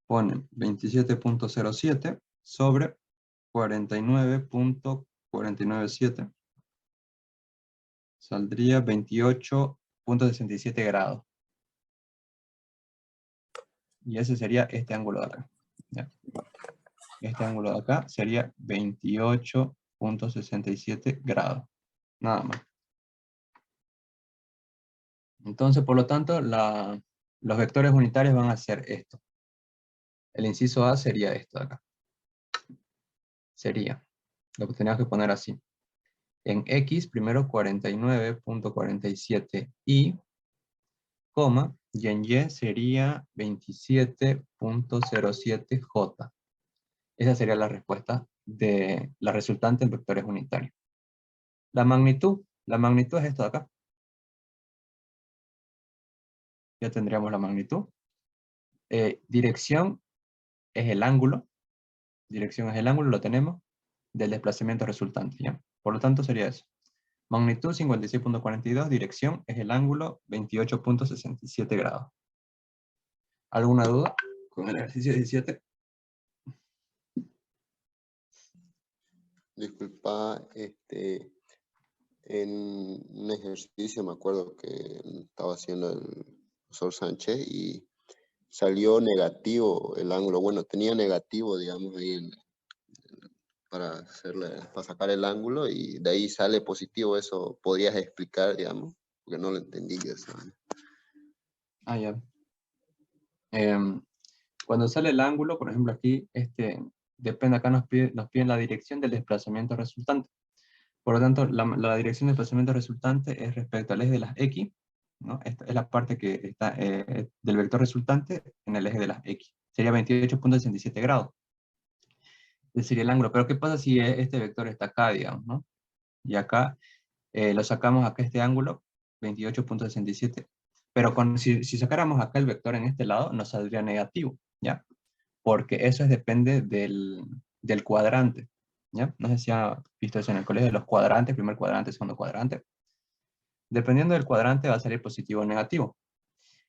Ponen 27.07 sobre 49.497. Saldría 28.67 grados. Y ese sería este ángulo de acá. ¿Ya? Este ángulo de acá sería 28.67 grados. Nada más. Entonces, por lo tanto, los vectores unitarios van a ser esto. El inciso A sería esto de acá. Sería. Lo que teníamos que poner así. En X, primero 49.47 coma, y en Y sería 27.07 J. Esa sería la respuesta de la resultante en vectores unitarios. La magnitud es esto de acá. Ya tendríamos la magnitud. Dirección es el ángulo. Dirección es el ángulo, lo tenemos, del desplazamiento resultante, ¿ya? Por lo tanto sería eso. Magnitud 56.42, dirección es el ángulo 28.67 grados. ¿Alguna duda con el ejercicio 17? Disculpa, en un ejercicio me acuerdo que estaba haciendo el profesor Sánchez y salió negativo el ángulo. Bueno, tenía negativo, digamos, ahí para sacar el ángulo y de ahí sale positivo. Eso podrías explicar, digamos, porque no lo entendí yo eso. Ah, ya. Cuando sale el ángulo, por ejemplo aquí, depende, acá nos piden la dirección del desplazamiento resultante. Por lo tanto, la dirección del desplazamiento resultante es respecto al eje de las X, ¿no? Esta es la parte que está del vector resultante en el eje de las X. Sería 28.67 grados. Ese sería el ángulo. Pero ¿qué pasa si este vector está acá, digamos, ¿no? Y acá lo sacamos acá este ángulo, 28.67. Pero si sacáramos acá el vector en este lado, nos saldría negativo, ¿ya? Porque eso depende del cuadrante, ¿ya? No sé si ha visto eso en el colegio, de los cuadrantes, primer cuadrante, segundo cuadrante. Dependiendo del cuadrante va a salir positivo o negativo.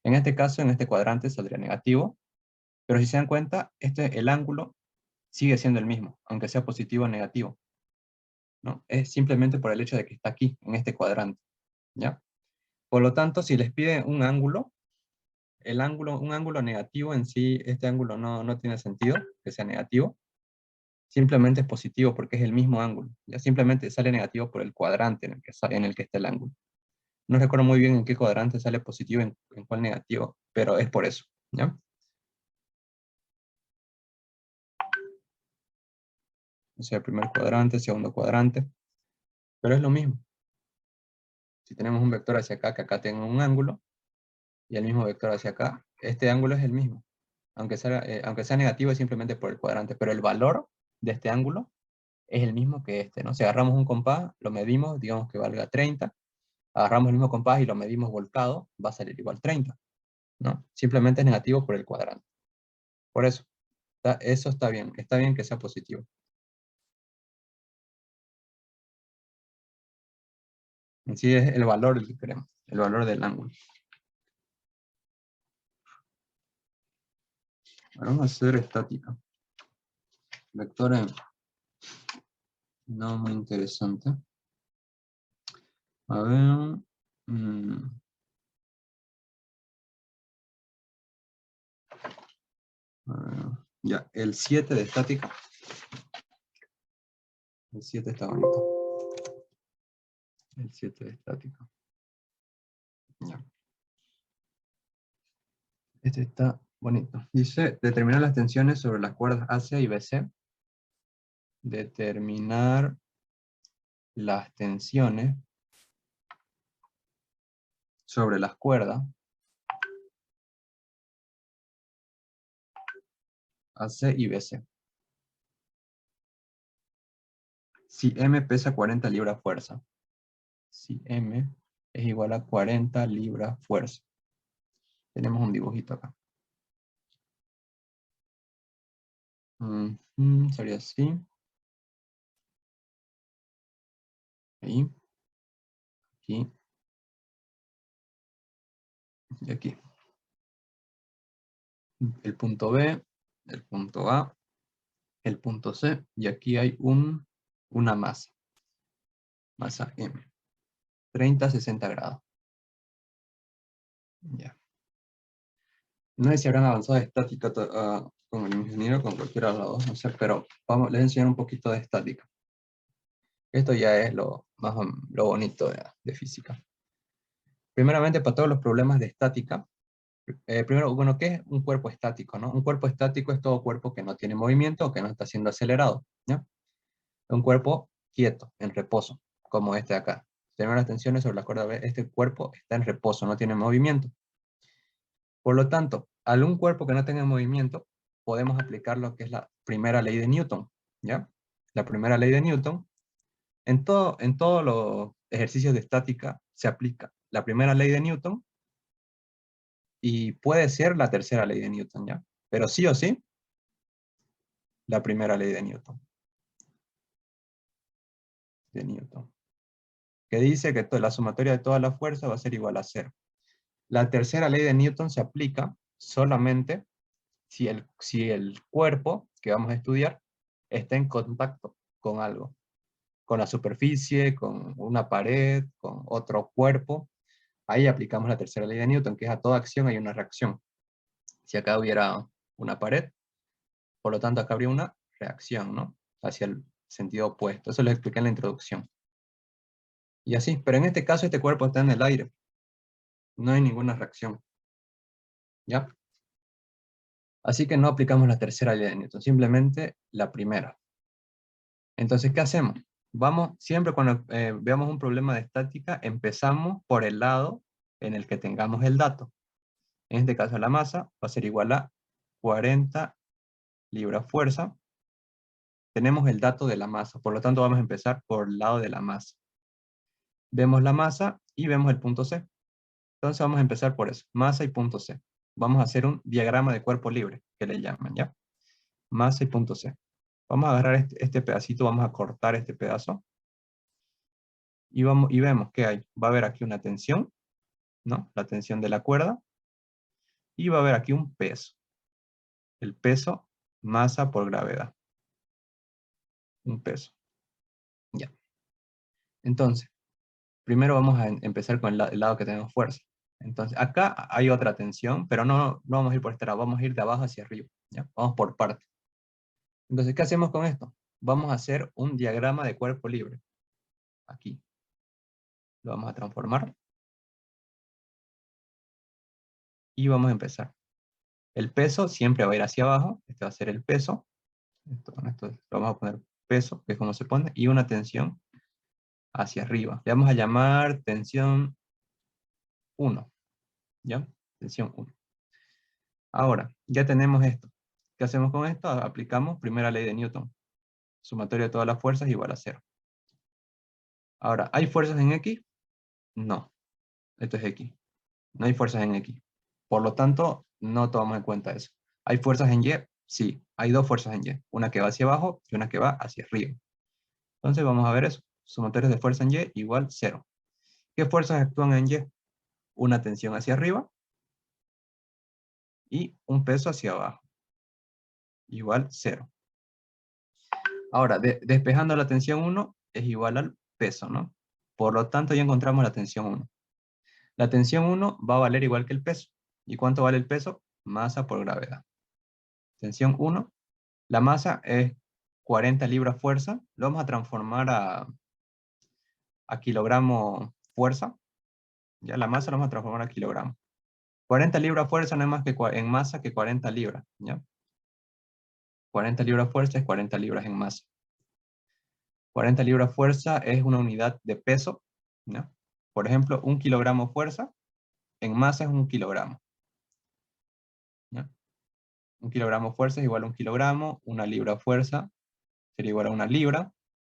En este caso, en este cuadrante saldría negativo, pero si se dan cuenta, el ángulo sigue siendo el mismo, aunque sea positivo o negativo, ¿no? Es simplemente por el hecho de que está aquí, en este cuadrante, ¿ya? Por lo tanto, si les piden un ángulo, un ángulo negativo en sí, este ángulo no tiene sentido que sea negativo, simplemente es positivo porque es el mismo ángulo, ya simplemente sale negativo por el cuadrante en el que está el ángulo. No recuerdo muy bien en qué cuadrante sale positivo, en cuál negativo, pero es por eso, ¿ya? O sea, primer cuadrante, segundo cuadrante, pero es lo mismo. Si tenemos un vector hacia acá, que acá tenga un ángulo, y el mismo vector hacia acá, este ángulo es el mismo. Aunque sea negativo es simplemente por el cuadrante, pero el valor de este ángulo es el mismo que este, ¿no? Si agarramos un compás, lo medimos, digamos que valga 30, agarramos el mismo compás y lo medimos volcado, va a salir igual 30, ¿no? Simplemente es negativo por el cuadrante. Por eso, eso está bien que sea positivo. En sí es el valor el que queremos, el valor del ángulo. Ahora vamos a hacer estática. Vectores no muy interesante. A ver. A ver, ya, el 7 de estática. El 7 está bonito. El 7 de estática. Ya. Este está bonito. Dice, determinar las tensiones sobre las cuerdas AC y BC. Determinar las tensiones sobre las cuerdas AC y BC. Si M pesa 40 libras fuerza. Si M es igual a 40 libras fuerza. Tenemos un dibujito acá. Sería así. Ahí. Aquí. Y aquí. El punto B, el punto A, el punto C, y aquí hay una masa. Masa M. 30 a 60 grados. Ya. No sé si habrán avanzado de estática con el ingeniero, con cualquiera de los dos, no sé, pero les voy a enseñar un poquito de estática. Esto ya es lo bonito de física. Primeramente, para todos los problemas de estática, primero, bueno, ¿qué es un cuerpo estático, no? Un cuerpo estático es todo cuerpo que no tiene movimiento o que no está siendo acelerado, ¿ya? Un cuerpo quieto, en reposo, como este de acá. Tenemos las tensiones sobre la cuerda B, este cuerpo está en reposo, no tiene movimiento. Por lo tanto, a un cuerpo que no tenga movimiento, podemos aplicar lo que es la primera ley de Newton, ¿ya? La primera ley de Newton, en todos los ejercicios de estática se aplica la primera ley de Newton y puede ser la tercera ley de Newton, ¿ya? Pero sí o sí, la primera ley de Newton. Que dice que la sumatoria de todas las fuerzas va a ser igual a 0. La tercera ley de Newton se aplica solamente si el cuerpo que vamos a estudiar está en contacto con algo, con la superficie, con una pared, con otro cuerpo. Ahí aplicamos la tercera ley de Newton, que es a toda acción hay una reacción. Si acá hubiera una pared, por lo tanto acá habría una reacción, ¿no? Hacia el sentido opuesto. Eso lo expliqué en la introducción. Y así, pero en este caso este cuerpo está en el aire. No hay ninguna reacción. ¿Ya? Así que no aplicamos la tercera ley de Newton, simplemente la primera. Entonces, ¿qué hacemos? Siempre cuando veamos un problema de estática, empezamos por el lado en el que tengamos el dato. En este caso, la masa va a ser igual a 40 libras fuerza. Tenemos el dato de la masa, por lo tanto vamos a empezar por el lado de la masa. Vemos la masa y vemos el punto C. Entonces vamos a empezar por eso, masa y punto C. Vamos a hacer un diagrama de cuerpo libre, que le llaman, ¿ya? Masa y punto C. Vamos a agarrar este pedacito, vamos a cortar este pedazo. Y vemos que va a haber aquí una tensión, ¿no? La tensión de la cuerda. Y va a haber aquí un peso. El peso, masa por gravedad. Un peso. Ya. Entonces, primero vamos a empezar con el lado que tenemos fuerza. Entonces, acá hay otra tensión, pero no vamos a ir por este lado, vamos a ir de abajo hacia arriba, ¿ya? Vamos por partes. Entonces, ¿qué hacemos con esto? Vamos a hacer un diagrama de cuerpo libre. Aquí. Lo vamos a transformar. Y vamos a empezar. El peso siempre va a ir hacia abajo. Este va a ser el peso. Esto lo vamos a poner peso, que es como se pone, y una tensión hacia arriba. Le vamos a llamar tensión 1. ¿Ya? Tensión 1. Ahora, ya tenemos esto. ¿Qué hacemos con esto? Aplicamos primera ley de Newton. Sumatoria de todas las fuerzas igual a 0. Ahora, ¿hay fuerzas en X? No. Esto es X. No hay fuerzas en X. Por lo tanto, no tomamos en cuenta eso. ¿Hay fuerzas en Y? Sí. Hay dos fuerzas en Y. Una que va hacia abajo y una que va hacia arriba. Entonces vamos a ver eso. Sumatorias de fuerza en Y igual 0. ¿Qué fuerzas actúan en Y? Una tensión hacia arriba y un peso hacia abajo. igual 0. Ahora, despejando la tensión 1 es igual al peso, ¿no? Por lo tanto, ya encontramos la tensión 1. La tensión 1 va a valer igual que el peso. ¿Y cuánto vale el peso? Masa por gravedad. Tensión 1. La masa es 40 libras fuerza. Lo vamos a transformar a kilogramo fuerza. Ya la masa lo vamos a transformar a kilogramo. 40 libras fuerza no es más que en masa que 40 libras. ¿Ya? 40 libras fuerza es 40 libras en masa. 40 libras fuerza es una unidad de peso, ¿no? Por ejemplo, 1 kilogramo fuerza en masa es 1 kilogramo, ¿no? 1 kilogramo fuerza es igual a 1 kilogramo, 1 libra fuerza sería igual a 1 libra,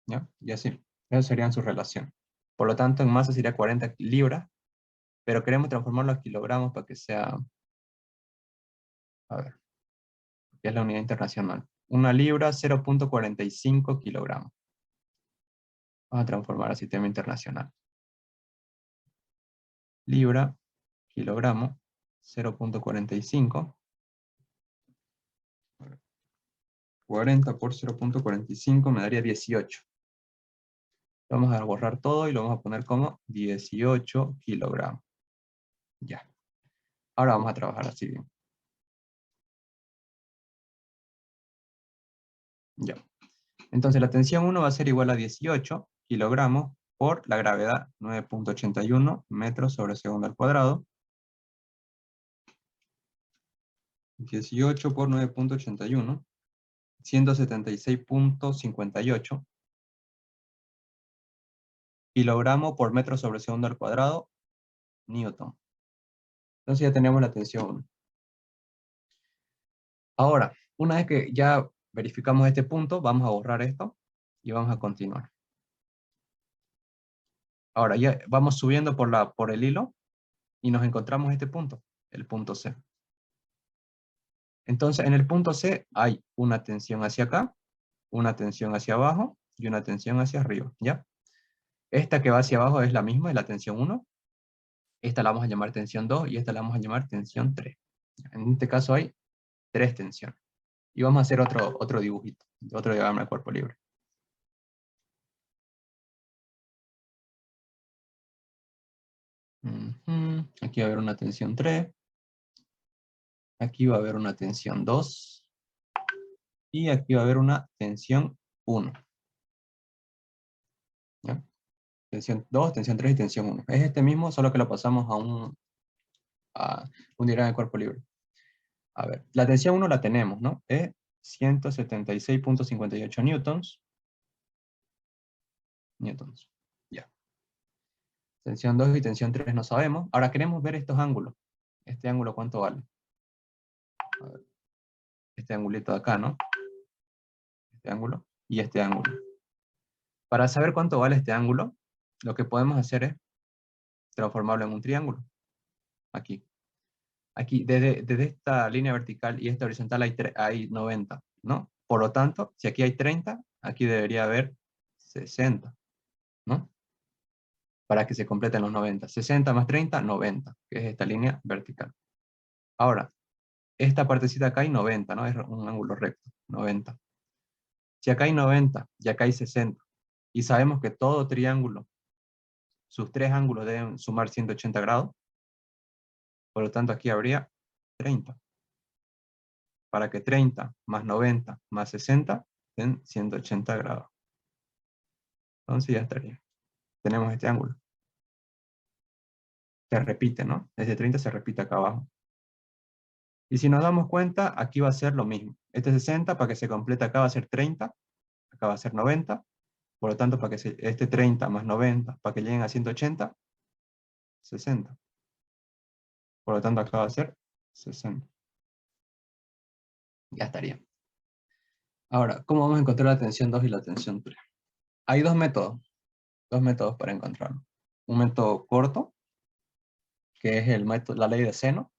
¿no? Y así, esas serían sus relaciones. Por lo tanto, en masa sería 40 libras, pero queremos transformarlo a kilogramos para que sea, a ver, que es la unidad internacional. 1 libra, 0.45 kilogramos. Vamos a transformar a sistema internacional. Libra, kilogramo, 0.45. 40 por 0.45 me daría 18. Vamos a borrar todo y lo vamos a poner como 18 kilogramos. Ya. Ahora vamos a trabajar así bien. Ya. Entonces la tensión 1 va a ser igual a 18 kilogramos por la gravedad 9.81 metros sobre segundo al cuadrado. 18 por 9.81, 176.58 kilogramos por metro sobre segundo al cuadrado, newton. Entonces ya tenemos la tensión 1. Ahora, una vez que ya verificamos este punto, vamos a borrar esto y vamos a continuar. Ahora ya vamos subiendo por el hilo y nos encontramos este punto, el punto C. Entonces, en el punto C hay una tensión hacia acá, una tensión hacia abajo y una tensión hacia arriba, ¿ya? Esta que va hacia abajo es la misma, es la tensión 1. Esta la vamos a llamar tensión 2 y esta la vamos a llamar tensión 3. En este caso hay 3 tensiones. Y vamos a hacer otro dibujito, otro diagrama de cuerpo libre. Aquí va a haber una tensión 3. Aquí va a haber una tensión 2. Y aquí va a haber una tensión 1. ¿Ya? Tensión 2, tensión 3 y tensión 1. Es este mismo, solo que lo pasamos a un diagrama de cuerpo libre. A ver, la tensión 1 la tenemos, ¿no? Es 176.58 newtons. Ya. Tensión 2 y tensión 3 no sabemos. Ahora queremos ver estos ángulos. Este ángulo, ¿cuánto vale? A ver. Este angulito de acá, ¿no? Este ángulo y este ángulo. Para saber cuánto vale este ángulo, lo que podemos hacer es transformarlo en un triángulo. Aquí. Aquí, desde esta línea vertical y esta horizontal hay 90, ¿no? Por lo tanto, si aquí hay 30, aquí debería haber 60, ¿no? Para que se completen los 90. 60 más 30, 90, que es esta línea vertical. Ahora, esta partecita acá hay 90, ¿no? Es un ángulo recto, 90. Si acá hay 90 y acá hay 60, y sabemos que todo triángulo, sus 3 ángulos deben sumar 180 grados, por lo tanto aquí habría 30. Para que 30 más 90 más 60 den 180 grados. Entonces ya estaría. Tenemos este ángulo. Se repite, ¿no? Desde 30 se repite acá abajo. Y si nos damos cuenta, aquí va a ser lo mismo. Este 60, para que se complete acá va a ser 30, acá va a ser 90. Por lo tanto, para que este 30 más 90, para que lleguen a 180, 60. Por lo tanto, acá va a ser 60. Ya estaría. Ahora, ¿cómo vamos a encontrar la tensión 2 y la tensión 3? Hay dos métodos para encontrarlo. Un método corto, que es la ley de seno,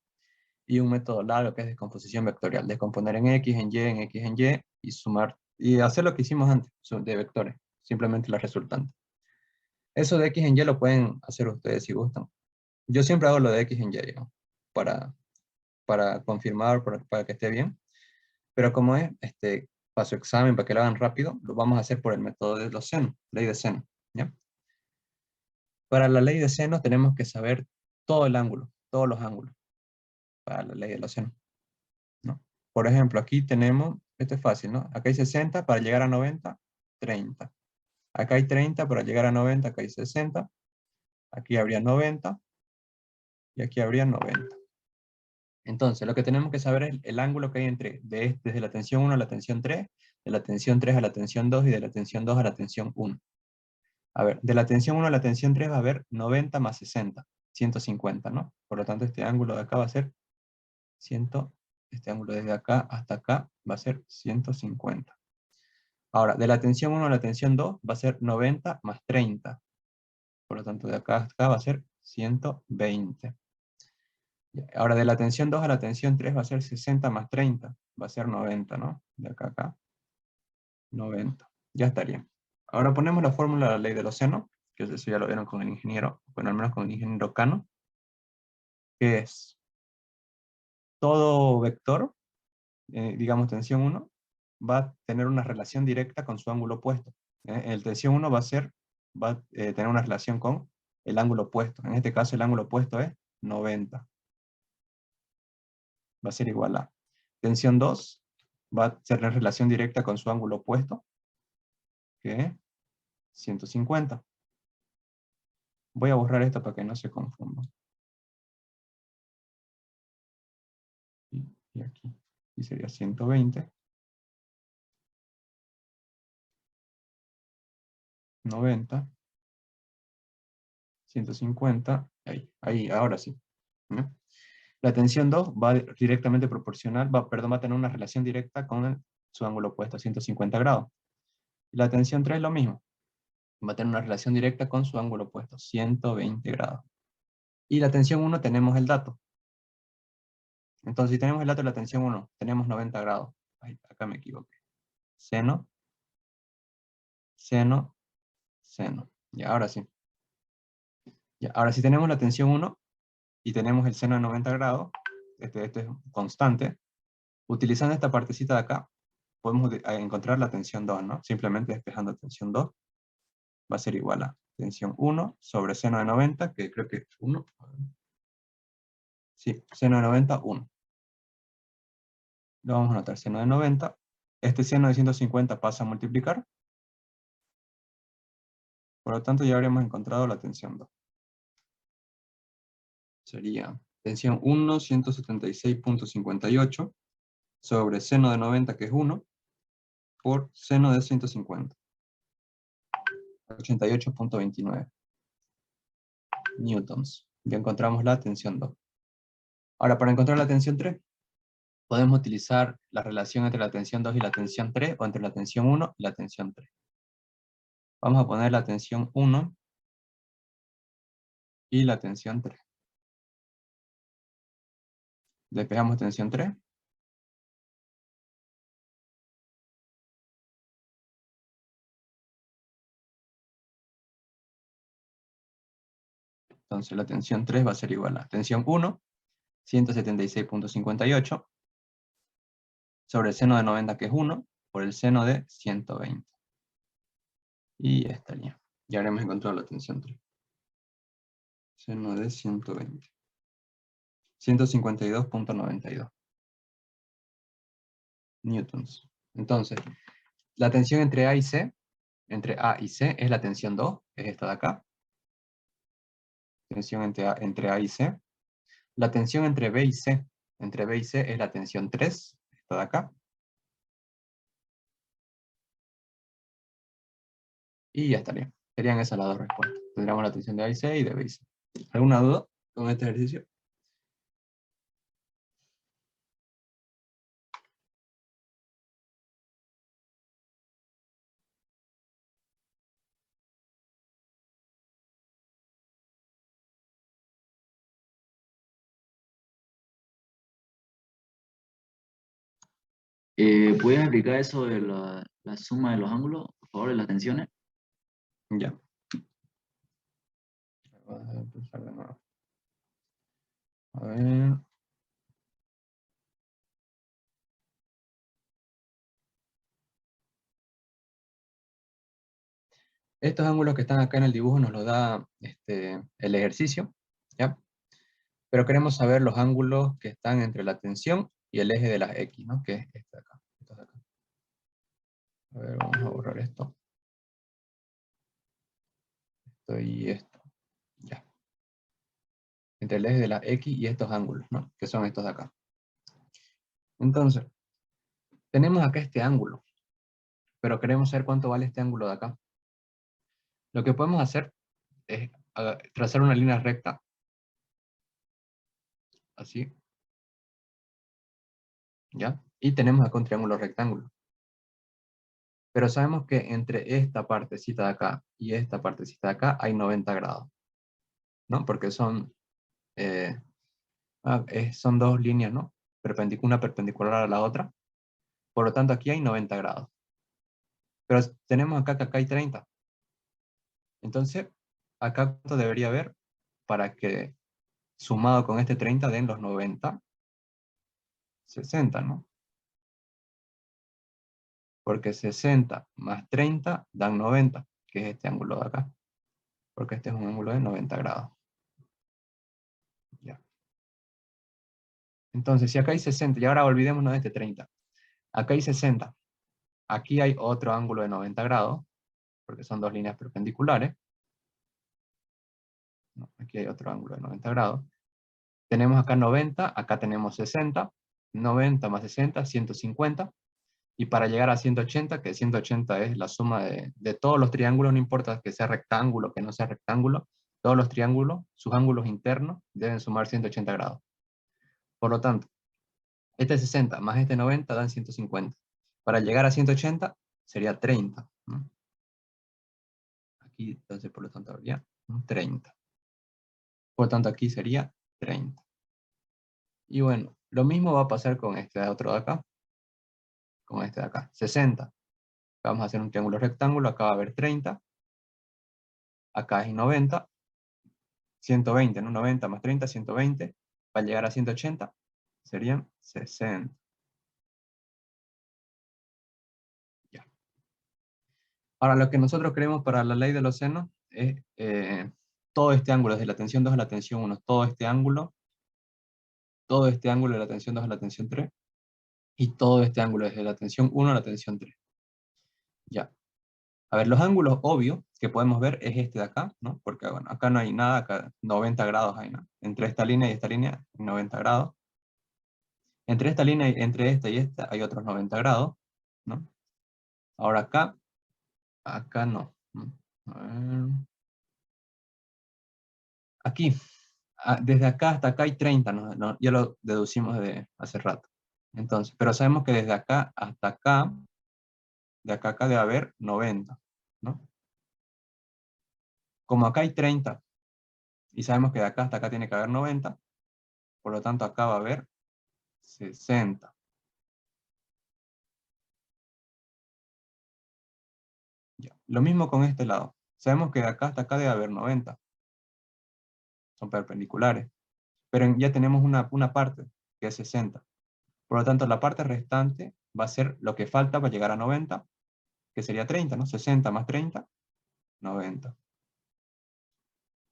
y un método largo, que es descomposición vectorial. Descomponer en X, en Y, en X, en Y, y sumar, y hacer lo que hicimos antes, de vectores, simplemente la resultante. Eso de X en Y lo pueden hacer ustedes si gustan. Yo siempre hago lo de X en Y, ¿no? para confirmar, para que esté bien. Pero como es para su examen, para que lo hagan rápido, lo vamos a hacer por el método de los senos, ley de seno, ¿ya? Para la ley de seno tenemos que saber todo el ángulo, todos los ángulos, para la ley de los senos, ¿no? Por ejemplo, aquí tenemos, esto es fácil, ¿no? Acá hay 60, para llegar a 90, 30. Acá hay 30, para llegar a 90, acá hay 60. Aquí habría 90, y aquí habría 90. Entonces, lo que tenemos que saber es el ángulo que hay desde la tensión 1 a la tensión 3, de la tensión 3 a la tensión 2 y de la tensión 2 a la tensión 1. A ver, de la tensión 1 a la tensión 3 va a haber 90 más 60, 150, ¿no? Por lo tanto, este ángulo de acá va a ser 100, este ángulo desde acá hasta acá va a ser 150. Ahora, de la tensión 1 a la tensión 2 va a ser 90 más 30. Por lo tanto, de acá hasta acá va a ser 120. Ahora, de la tensión 2 a la tensión 3 va a ser 60 más 30. Va a ser 90, ¿no? De acá a acá, 90. Ya estaría. Ahora ponemos la fórmula de la ley del océano, que eso ya lo vieron con el ingeniero, bueno, al menos con el ingeniero Cano, que es todo vector, digamos tensión 1, va a tener una relación directa con su ángulo opuesto. El tensión 1 va a tener una relación con el ángulo opuesto. En este caso el ángulo opuesto es 90. Va a ser igual a tensión 2, va a ser en relación directa con su ángulo opuesto, que es 150. Voy a borrar esto para que no se confunda. Y aquí. Y sería 120. 90. 150. Ahí, ahora sí. ¿No? La tensión 2 va directamente proporcional, va a tener una relación directa con su ángulo opuesto, 150 grados. La tensión 3 lo mismo. Va a tener una relación directa con su ángulo opuesto, 120 grados. Y la tensión 1 tenemos el dato. Entonces, si tenemos el dato de la tensión 1, tenemos 90 grados. Ahí, acá me equivoqué. Seno, seno, seno. Ya, ahora sí. Ya, ahora si tenemos la tensión 1 y tenemos el seno de 90 grados, este es constante, utilizando esta partecita de acá, podemos encontrar la tensión 2, ¿no? Simplemente despejando tensión 2, va a ser igual a tensión 1 sobre seno de 90, que creo que es 1. Sí, seno de 90, 1. Lo vamos a anotar, seno de 90. Este seno de 150 pasa a multiplicar. Por lo tanto, ya habríamos encontrado la tensión 2. Sería tensión 1, 176.58 sobre seno de 90, que es 1, por seno de 150. 88.29 newtons. Ya encontramos la tensión 2. Ahora, para encontrar la tensión 3, podemos utilizar la relación entre la tensión 2 y la tensión 3, o entre la tensión 1 y la tensión 3. Vamos a poner la tensión 1 y la tensión 3. Despejamos tensión 3. Entonces la tensión 3 va a ser igual a tensión 1, 176.58, sobre el seno de 90, que es 1, por el seno de 120. Y estaría. Ya habremos encontrado la tensión 3. Seno de 120. 152.92 newtons. Entonces, la tensión entre A y C, es la tensión 2, es esta de acá. Tensión entre A y C. La tensión entre B y C, es la tensión 3, esta de acá. Y ya estaría. Serían esas las dos respuestas. Tendríamos la tensión de A y C y de B y C. ¿Alguna duda con este ejercicio? ¿Puedes explicar eso de la suma de los ángulos, por favor, de las tensiones? Ya. Vamos a empezar de nuevo. A ver. Estos ángulos que están acá en el dibujo nos los da el ejercicio, ¿ya? Pero queremos saber los ángulos que están entre la tensión y el eje de las X, ¿no? Que es este de acá. Estos de acá. A ver, vamos a borrar esto. Esto y esto. Ya. Entre el eje de las X y estos ángulos, ¿no? Que son estos de acá. Entonces, tenemos acá este ángulo, pero queremos saber cuánto vale este ángulo de acá. Lo que podemos hacer es trazar una línea recta, así, ¿ya? Y tenemos acá un triángulo rectángulo. Pero sabemos que entre esta partecita de acá y esta partecita de acá hay 90 grados, ¿no? Porque son, son dos líneas, ¿no? Una perpendicular a la otra. Por lo tanto, aquí hay 90 grados. Pero tenemos acá que acá hay 30. Entonces, acá cuánto debería haber para que sumado con este 30 den los 90, 60, ¿no? Porque 60 más 30 dan 90, que es este ángulo de acá. Porque este es un ángulo de 90 grados. Ya. Entonces, si acá hay 60, y ahora olvidémonos de este 30. Acá hay 60. Aquí hay otro ángulo de 90 grados, porque son dos líneas perpendiculares. No, aquí hay otro ángulo de 90 grados. Tenemos acá 90, acá tenemos 60. 90 más 60, 150. Y para llegar a 180, que 180 es la suma de todos los triángulos, no importa que sea rectángulo, que no sea rectángulo, todos los triángulos, sus ángulos internos, deben sumar 180 grados. Por lo tanto, este 60 más este 90 dan 150. Para llegar a 180 sería 30, ¿no? Aquí, entonces, por lo tanto, habría 30. Por lo tanto, aquí sería 30. Y bueno, lo mismo va a pasar con este otro de acá, con este de acá, 60. Vamos a hacer un triángulo rectángulo, acá va a haber 30, acá es 90, 120, ¿no? 90 más 30, 120. Para llegar a 180 serían 60. Ya. Ahora, lo que nosotros queremos para la ley de los senos es todo este ángulo, desde la tensión 2 a la tensión 1, todo este ángulo de la tensión 2 a la tensión 3, y todo este ángulo desde la tensión 1 a la tensión 3. Ya. A ver, los ángulos obvios que podemos ver es este de acá, ¿no? Porque, bueno, acá no hay nada, acá 90 grados hay, ¿no? Entre esta línea y esta línea, 90 grados. Entre esta línea, entre esta y esta, hay otros 90 grados, ¿no? Ahora acá no. ¿No? A ver. Aquí, desde acá hasta acá hay 30, ¿no? Ya lo deducimos de hace rato. Entonces, pero sabemos que desde acá hasta acá, de acá a acá debe haber 90, ¿no? Como acá hay 30, y sabemos que de acá hasta acá tiene que haber 90, por lo tanto acá va a haber 60. Ya. Lo mismo con este lado. Sabemos que de acá hasta acá debe haber 90. Son perpendiculares. Pero ya tenemos una parte, que es 60. Por lo tanto, la parte restante va a ser lo que falta para llegar a 90, que sería 30, ¿no? 60 más 30, 90.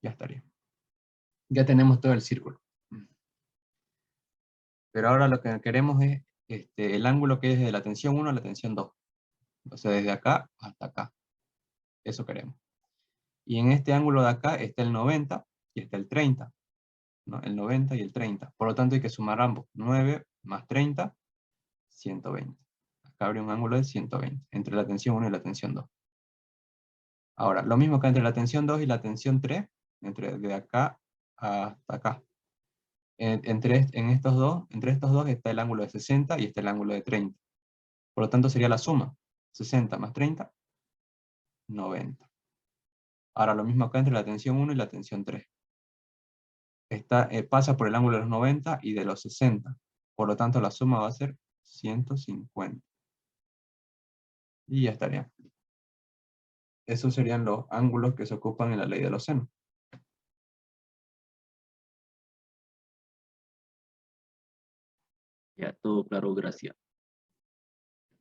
Ya estaría. Ya tenemos todo el círculo. Pero ahora lo que queremos es el ángulo que es de la tensión 1 a la tensión 2. O sea, desde acá hasta acá. Eso queremos. Y en este ángulo de acá está el 90 y está el 30. ¿No? El 90 y el 30. Por lo tanto, hay que sumar ambos. 9 más 30, 120. Acá habría un ángulo de 120 entre la tensión 1 y la tensión 2. Ahora, lo mismo que entre la tensión 2 y la tensión 3, de acá hasta acá. Entre estos dos está el ángulo de 60 y está el ángulo de 30. Por lo tanto, sería la suma. 60 más 30, 90. Ahora, lo mismo acá entre la tensión 1 y la tensión 3. Pasa por el ángulo de los 90 y de los 60. Por lo tanto, la suma va a ser 150. Y ya estaría. Esos serían los ángulos que se ocupan en la ley de los senos. Ya, todo claro, gracias.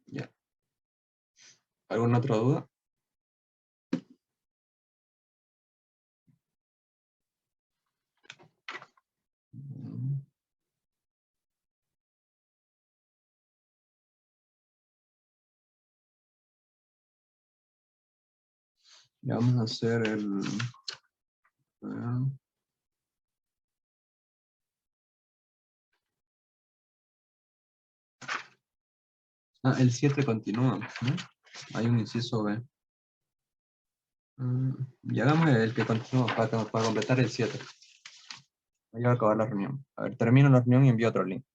Ya. ¿Alguna otra duda? Ya vamos a hacer el... el 7 continúa, ¿no? Hay un inciso B. Y hagamos el que continúa para completar el 7. Ya va a acabar la reunión. A ver, termino la reunión y envío otro link.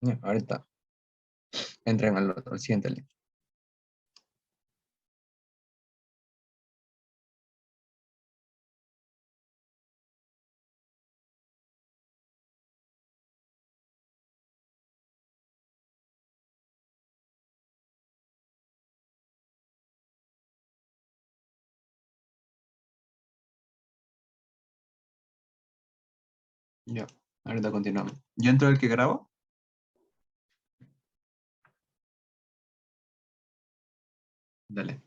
Ya, ahorita. Entren al siguiente link. Ya, ahorita continuamos. ¿Yo entro el que grabo? Dale.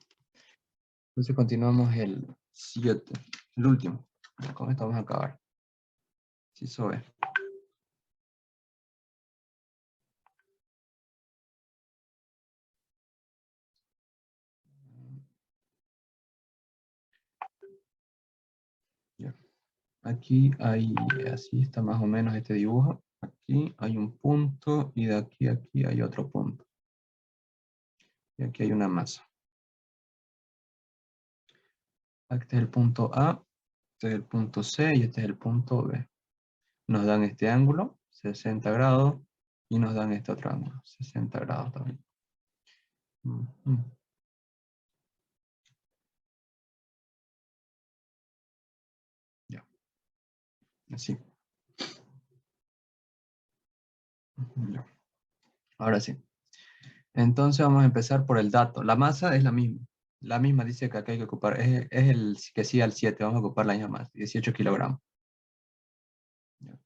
Entonces continuamos el 7, el último. Ya, con esto vamos a acabar. Sí, eso es. Ya. Aquí hay, así está más o menos este dibujo. Aquí hay un punto y de aquí a aquí hay otro punto. Y aquí hay una masa. Este es el punto A, este es el punto C y este es el punto B. Nos dan este ángulo, 60 grados, y nos dan este otro ángulo, 60 grados también. Ya, así. Ya. Ahora sí. Entonces vamos a empezar por el dato. La masa es la misma. La misma dice que acá hay que ocupar, es el que sigue al 7, vamos a ocupar la misma masa, 18 kilogramos. Ya.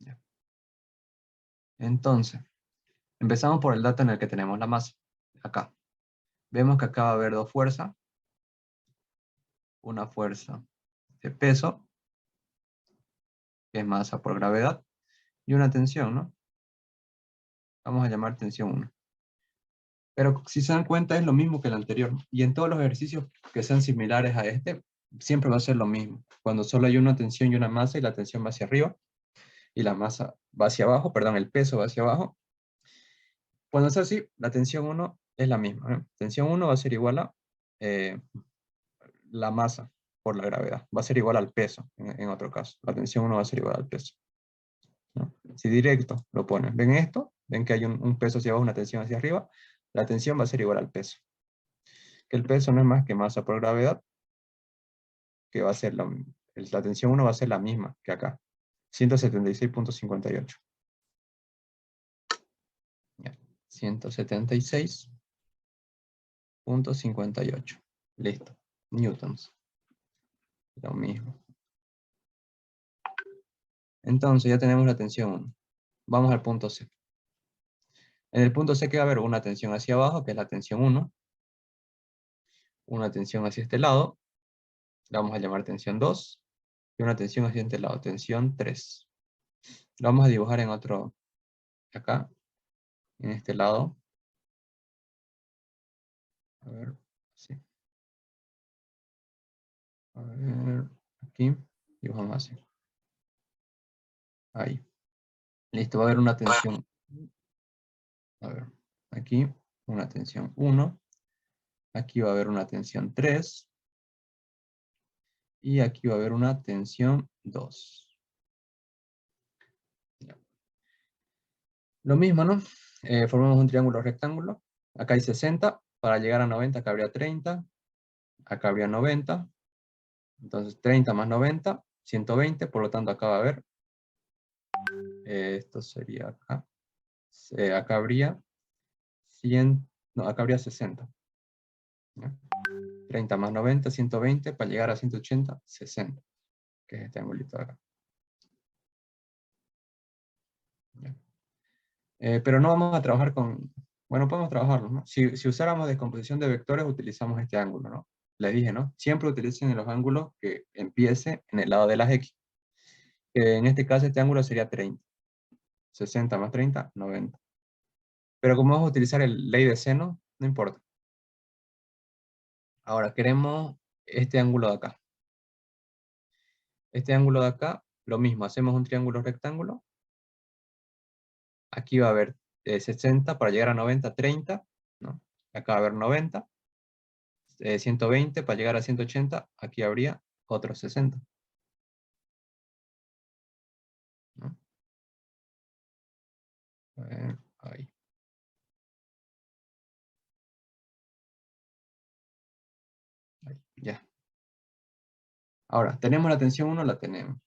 Ya. Entonces, empezamos por el dato en el que tenemos la masa. Acá. Vemos que acá va a haber dos fuerzas. Una fuerza de peso, que es masa por gravedad, y una tensión, ¿no? Vamos a llamar tensión 1. Pero si se dan cuenta es lo mismo que el anterior. Y en todos los ejercicios que sean similares a este, siempre va a ser lo mismo. Cuando solo hay una tensión y una masa y la tensión va hacia arriba y la masa va hacia abajo, perdón, el peso va hacia abajo. Cuando es así, la tensión 1 es la misma, ¿eh? Tensión 1 va a ser igual a la masa por la gravedad. Va a ser igual al peso, en otro caso. La tensión 1 va a ser igual al peso, ¿no? Si directo lo ponen, ¿ven esto? ¿Ven que hay un peso hacia abajo, una tensión hacia arriba? La tensión va a ser igual al peso. Que el peso no es más que masa por gravedad, que va a ser la tensión 1 va a ser la misma que acá, 176.58. 176.58. Listo. Newtons. Lo mismo. Entonces ya tenemos la tensión 1. Vamos al punto C. En el punto C que va a haber una tensión hacia abajo, que es la tensión 1. Una tensión hacia este lado. La vamos a llamar tensión 2. Y una tensión hacia este lado, tensión 3. Lo vamos a dibujar en otro, acá, en este lado. A ver, sí. A ver, aquí, dibujamos así. Ahí. Listo, va a haber una tensión. A ver, aquí, una tensión 1. Aquí va a haber una tensión 3. Y aquí va a haber una tensión 2. Ya. Lo mismo, ¿no? Formamos un triángulo rectángulo. Acá hay 60. Para llegar a 90, acá habría 30. Acá habría 90. Entonces 30 más 90, 120. Por lo tanto, acá va a haber. Esto sería acá. Acá habría 100. No, acá habría 60. ¿Ya? 30 más 90, 120. Para llegar a 180, 60. Que es este angulito de acá. ¿Ya? Pero no vamos a trabajar con... Bueno, podemos trabajarlo, ¿no? Si usáramos descomposición de vectores, utilizamos este ángulo, ¿no? Les dije, ¿no? Siempre utilicen los ángulos que empiece en el lado de las X. En este caso, este ángulo sería 30. 60 más 30, 90. Pero como vamos a utilizar el ley de seno, no importa. Ahora queremos este ángulo de acá. Este ángulo de acá, lo mismo, hacemos un triángulo rectángulo. Aquí va a haber 60 para llegar a 90, 30, ¿no? Acá va a haber 90, 120 para llegar a 180, aquí habría otros 60. ¿No? A ver, ahí. Ahí, ya. Ahora, ¿tenemos la tensión 1? La tenemos.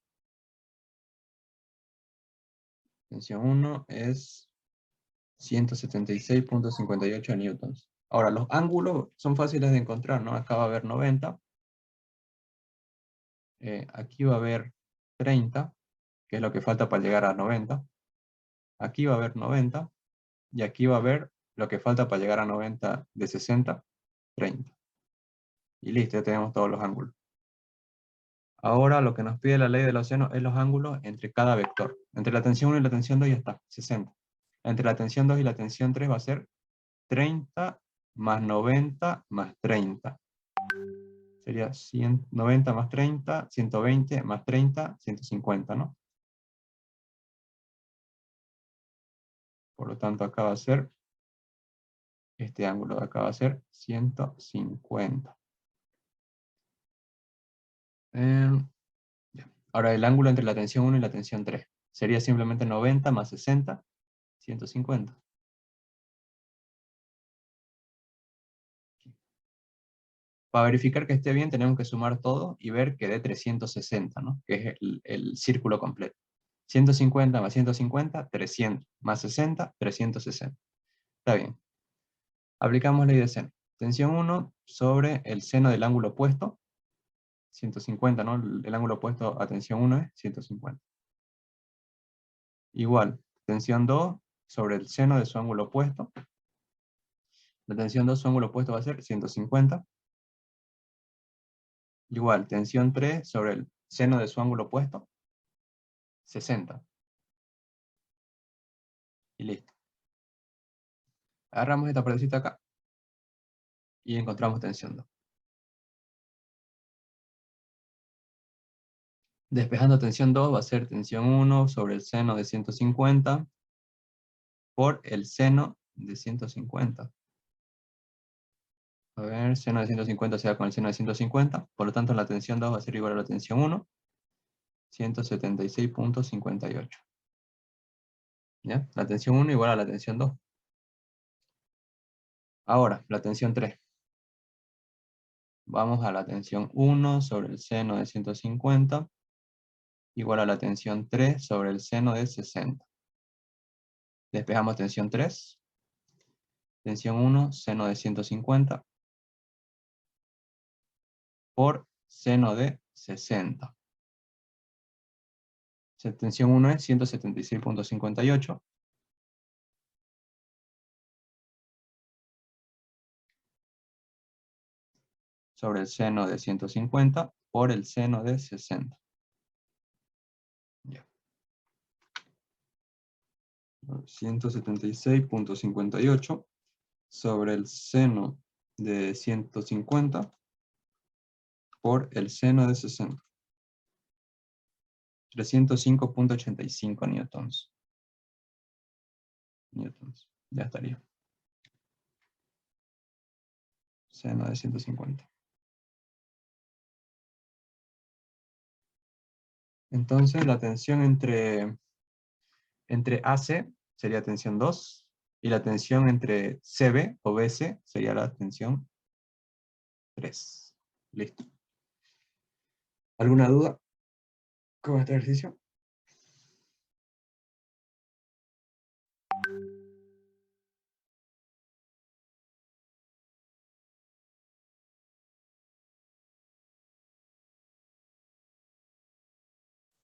Tensión 1 es 176.58 newtons. Ahora, los ángulos son fáciles de encontrar, ¿no? Acá va a haber 90. Aquí va a haber 30, que es lo que falta para llegar a 90. Aquí va a haber 90. Y aquí va a haber lo que falta para llegar a 90 de 60, 30. Y listo, ya tenemos todos los ángulos. Ahora lo que nos pide la ley del océano es los ángulos entre cada vector. Entre la tensión 1 y la tensión 2 ya está, 60. Entre la tensión 2 y la tensión 3 va a ser 30 más 90 más 30. Sería 90 más 30, 120 más 30, 150, ¿no? Por lo tanto, acá va a ser, este ángulo de acá va a ser 150. Ya. Ahora el ángulo entre la tensión 1 y la tensión 3 sería simplemente 90 más 60, 150. Para verificar que esté bien tenemos que sumar todo y ver que dé 360, ¿no? Que es el círculo completo. 150 más 150, 300. Más 60, 360. Está bien. Aplicamos ley de seno. Tensión 1 sobre el seno del ángulo opuesto. 150, ¿no? El ángulo opuesto a tensión 1 es 150. Igual, tensión 2 sobre el seno de su ángulo opuesto. La tensión 2, su ángulo opuesto va a ser 150. Igual, tensión 3 sobre el seno de su ángulo opuesto, 60. Y listo. Agarramos esta partecita acá y encontramos tensión 2. Despejando tensión 2 va a ser tensión 1 sobre el seno de 150 por el seno de 150. A ver, seno de 150 se da con el seno de 150. Por lo tanto, la tensión 2 va a ser igual a la tensión 1. 176.58. ¿Ya? La tensión 1 igual a la tensión 2. Ahora, la tensión 3. Vamos a la tensión 1 sobre el seno de 150 igual a la tensión 3 sobre el seno de 60. Despejamos tensión 3. Tensión 1, seno de 150 por seno de 60. Tensión 1 es 176.58. Sobre el seno de 150 por el seno de 60. Ya. 176.58 sobre el seno de 150 por el seno de 60. 305.85 newtons. Ya estaría. Seno de 150. Entonces la tensión entre AC sería tensión 2 y la tensión entre CB o BC sería la tensión 3. Listo. ¿Alguna duda con este ejercicio?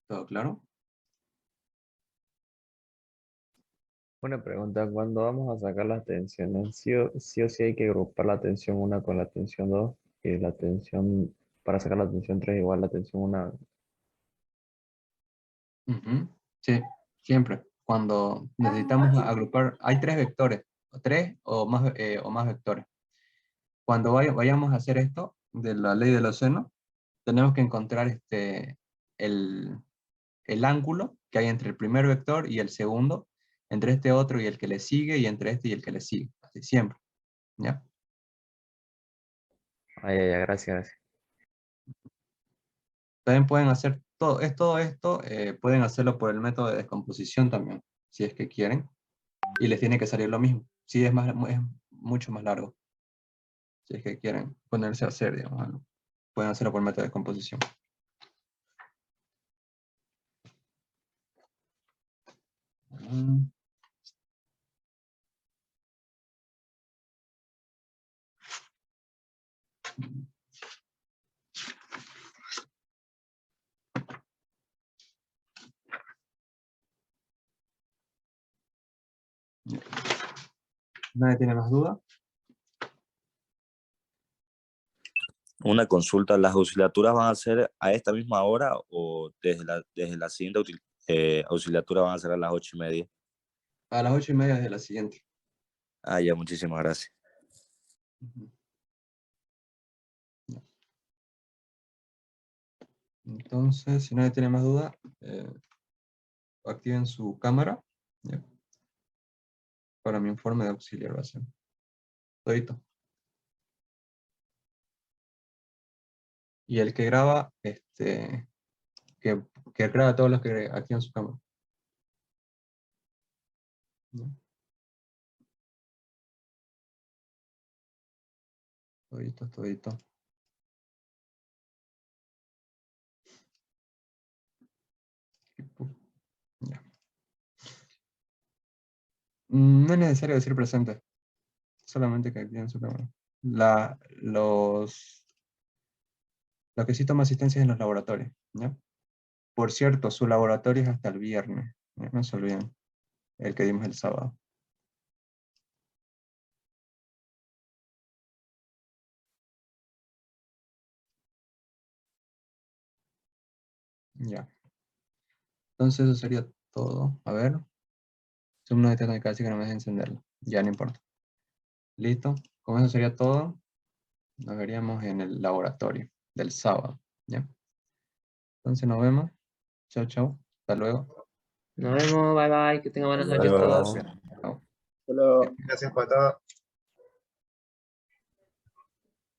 ¿Todo claro? Una pregunta, ¿cuándo vamos a sacar las tensiones? Sí o sí hay que agrupar la tensión 1 con la tensión 2 y la tensión, para sacar la tensión 3 igual la tensión 1. Ujú. Sí, siempre. Cuando necesitamos agrupar, hay tres vectores, o tres o más vectores. cuando vayamos a hacer esto, de la ley del seno, tenemos que encontrar el ángulo que hay entre el primer vector y el segundo, entre este otro y el que le sigue, y entre este y el que le sigue. Así siempre. ¿Ya? Gracias, gracias. También pueden hacer todo esto, pueden hacerlo por el método de descomposición también, si es que quieren. Y les tiene que salir lo mismo. Sí, es mucho más largo. Si es que quieren ponerse a hacer, digamos, ¿no? Pueden hacerlo por método de descomposición. ¿Nadie tiene más duda? Una consulta, ¿las auxiliaturas van a ser a esta misma hora o desde la siguiente auxiliatura van a ser a las 8:30? A las 8:30 de la siguiente. Ah, ya, muchísimas gracias. Ujú. Entonces, si nadie tiene más duda, activen su cámara, ¿ya? Para mi informe de auxiliación. Todito. Y el que graba, que graba todos los que activan su cámara. ¿Ya? Todito. Ya. No es necesario decir presente, solamente que activen su cámara. Lo que sí toma asistencia es en los laboratorios, ¿ya? Por cierto, su laboratorio es hasta el viernes, ¿ya? No se olviden, el que dimos el sábado. Ya. Entonces eso sería todo. A ver. Zoom no detecta casi que no me deja encenderlo. Ya no importa. Listo. Con eso sería todo. Nos veríamos en el laboratorio del sábado. ¿Ya? Entonces nos vemos. Chao, chao. Hasta luego. Nos vemos, bye bye, que tengan buenas Hasta noches luego, todos. gracias. Chao. Solo, Gracias por todo.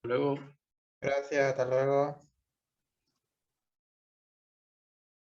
luego. Gracias, hasta luego.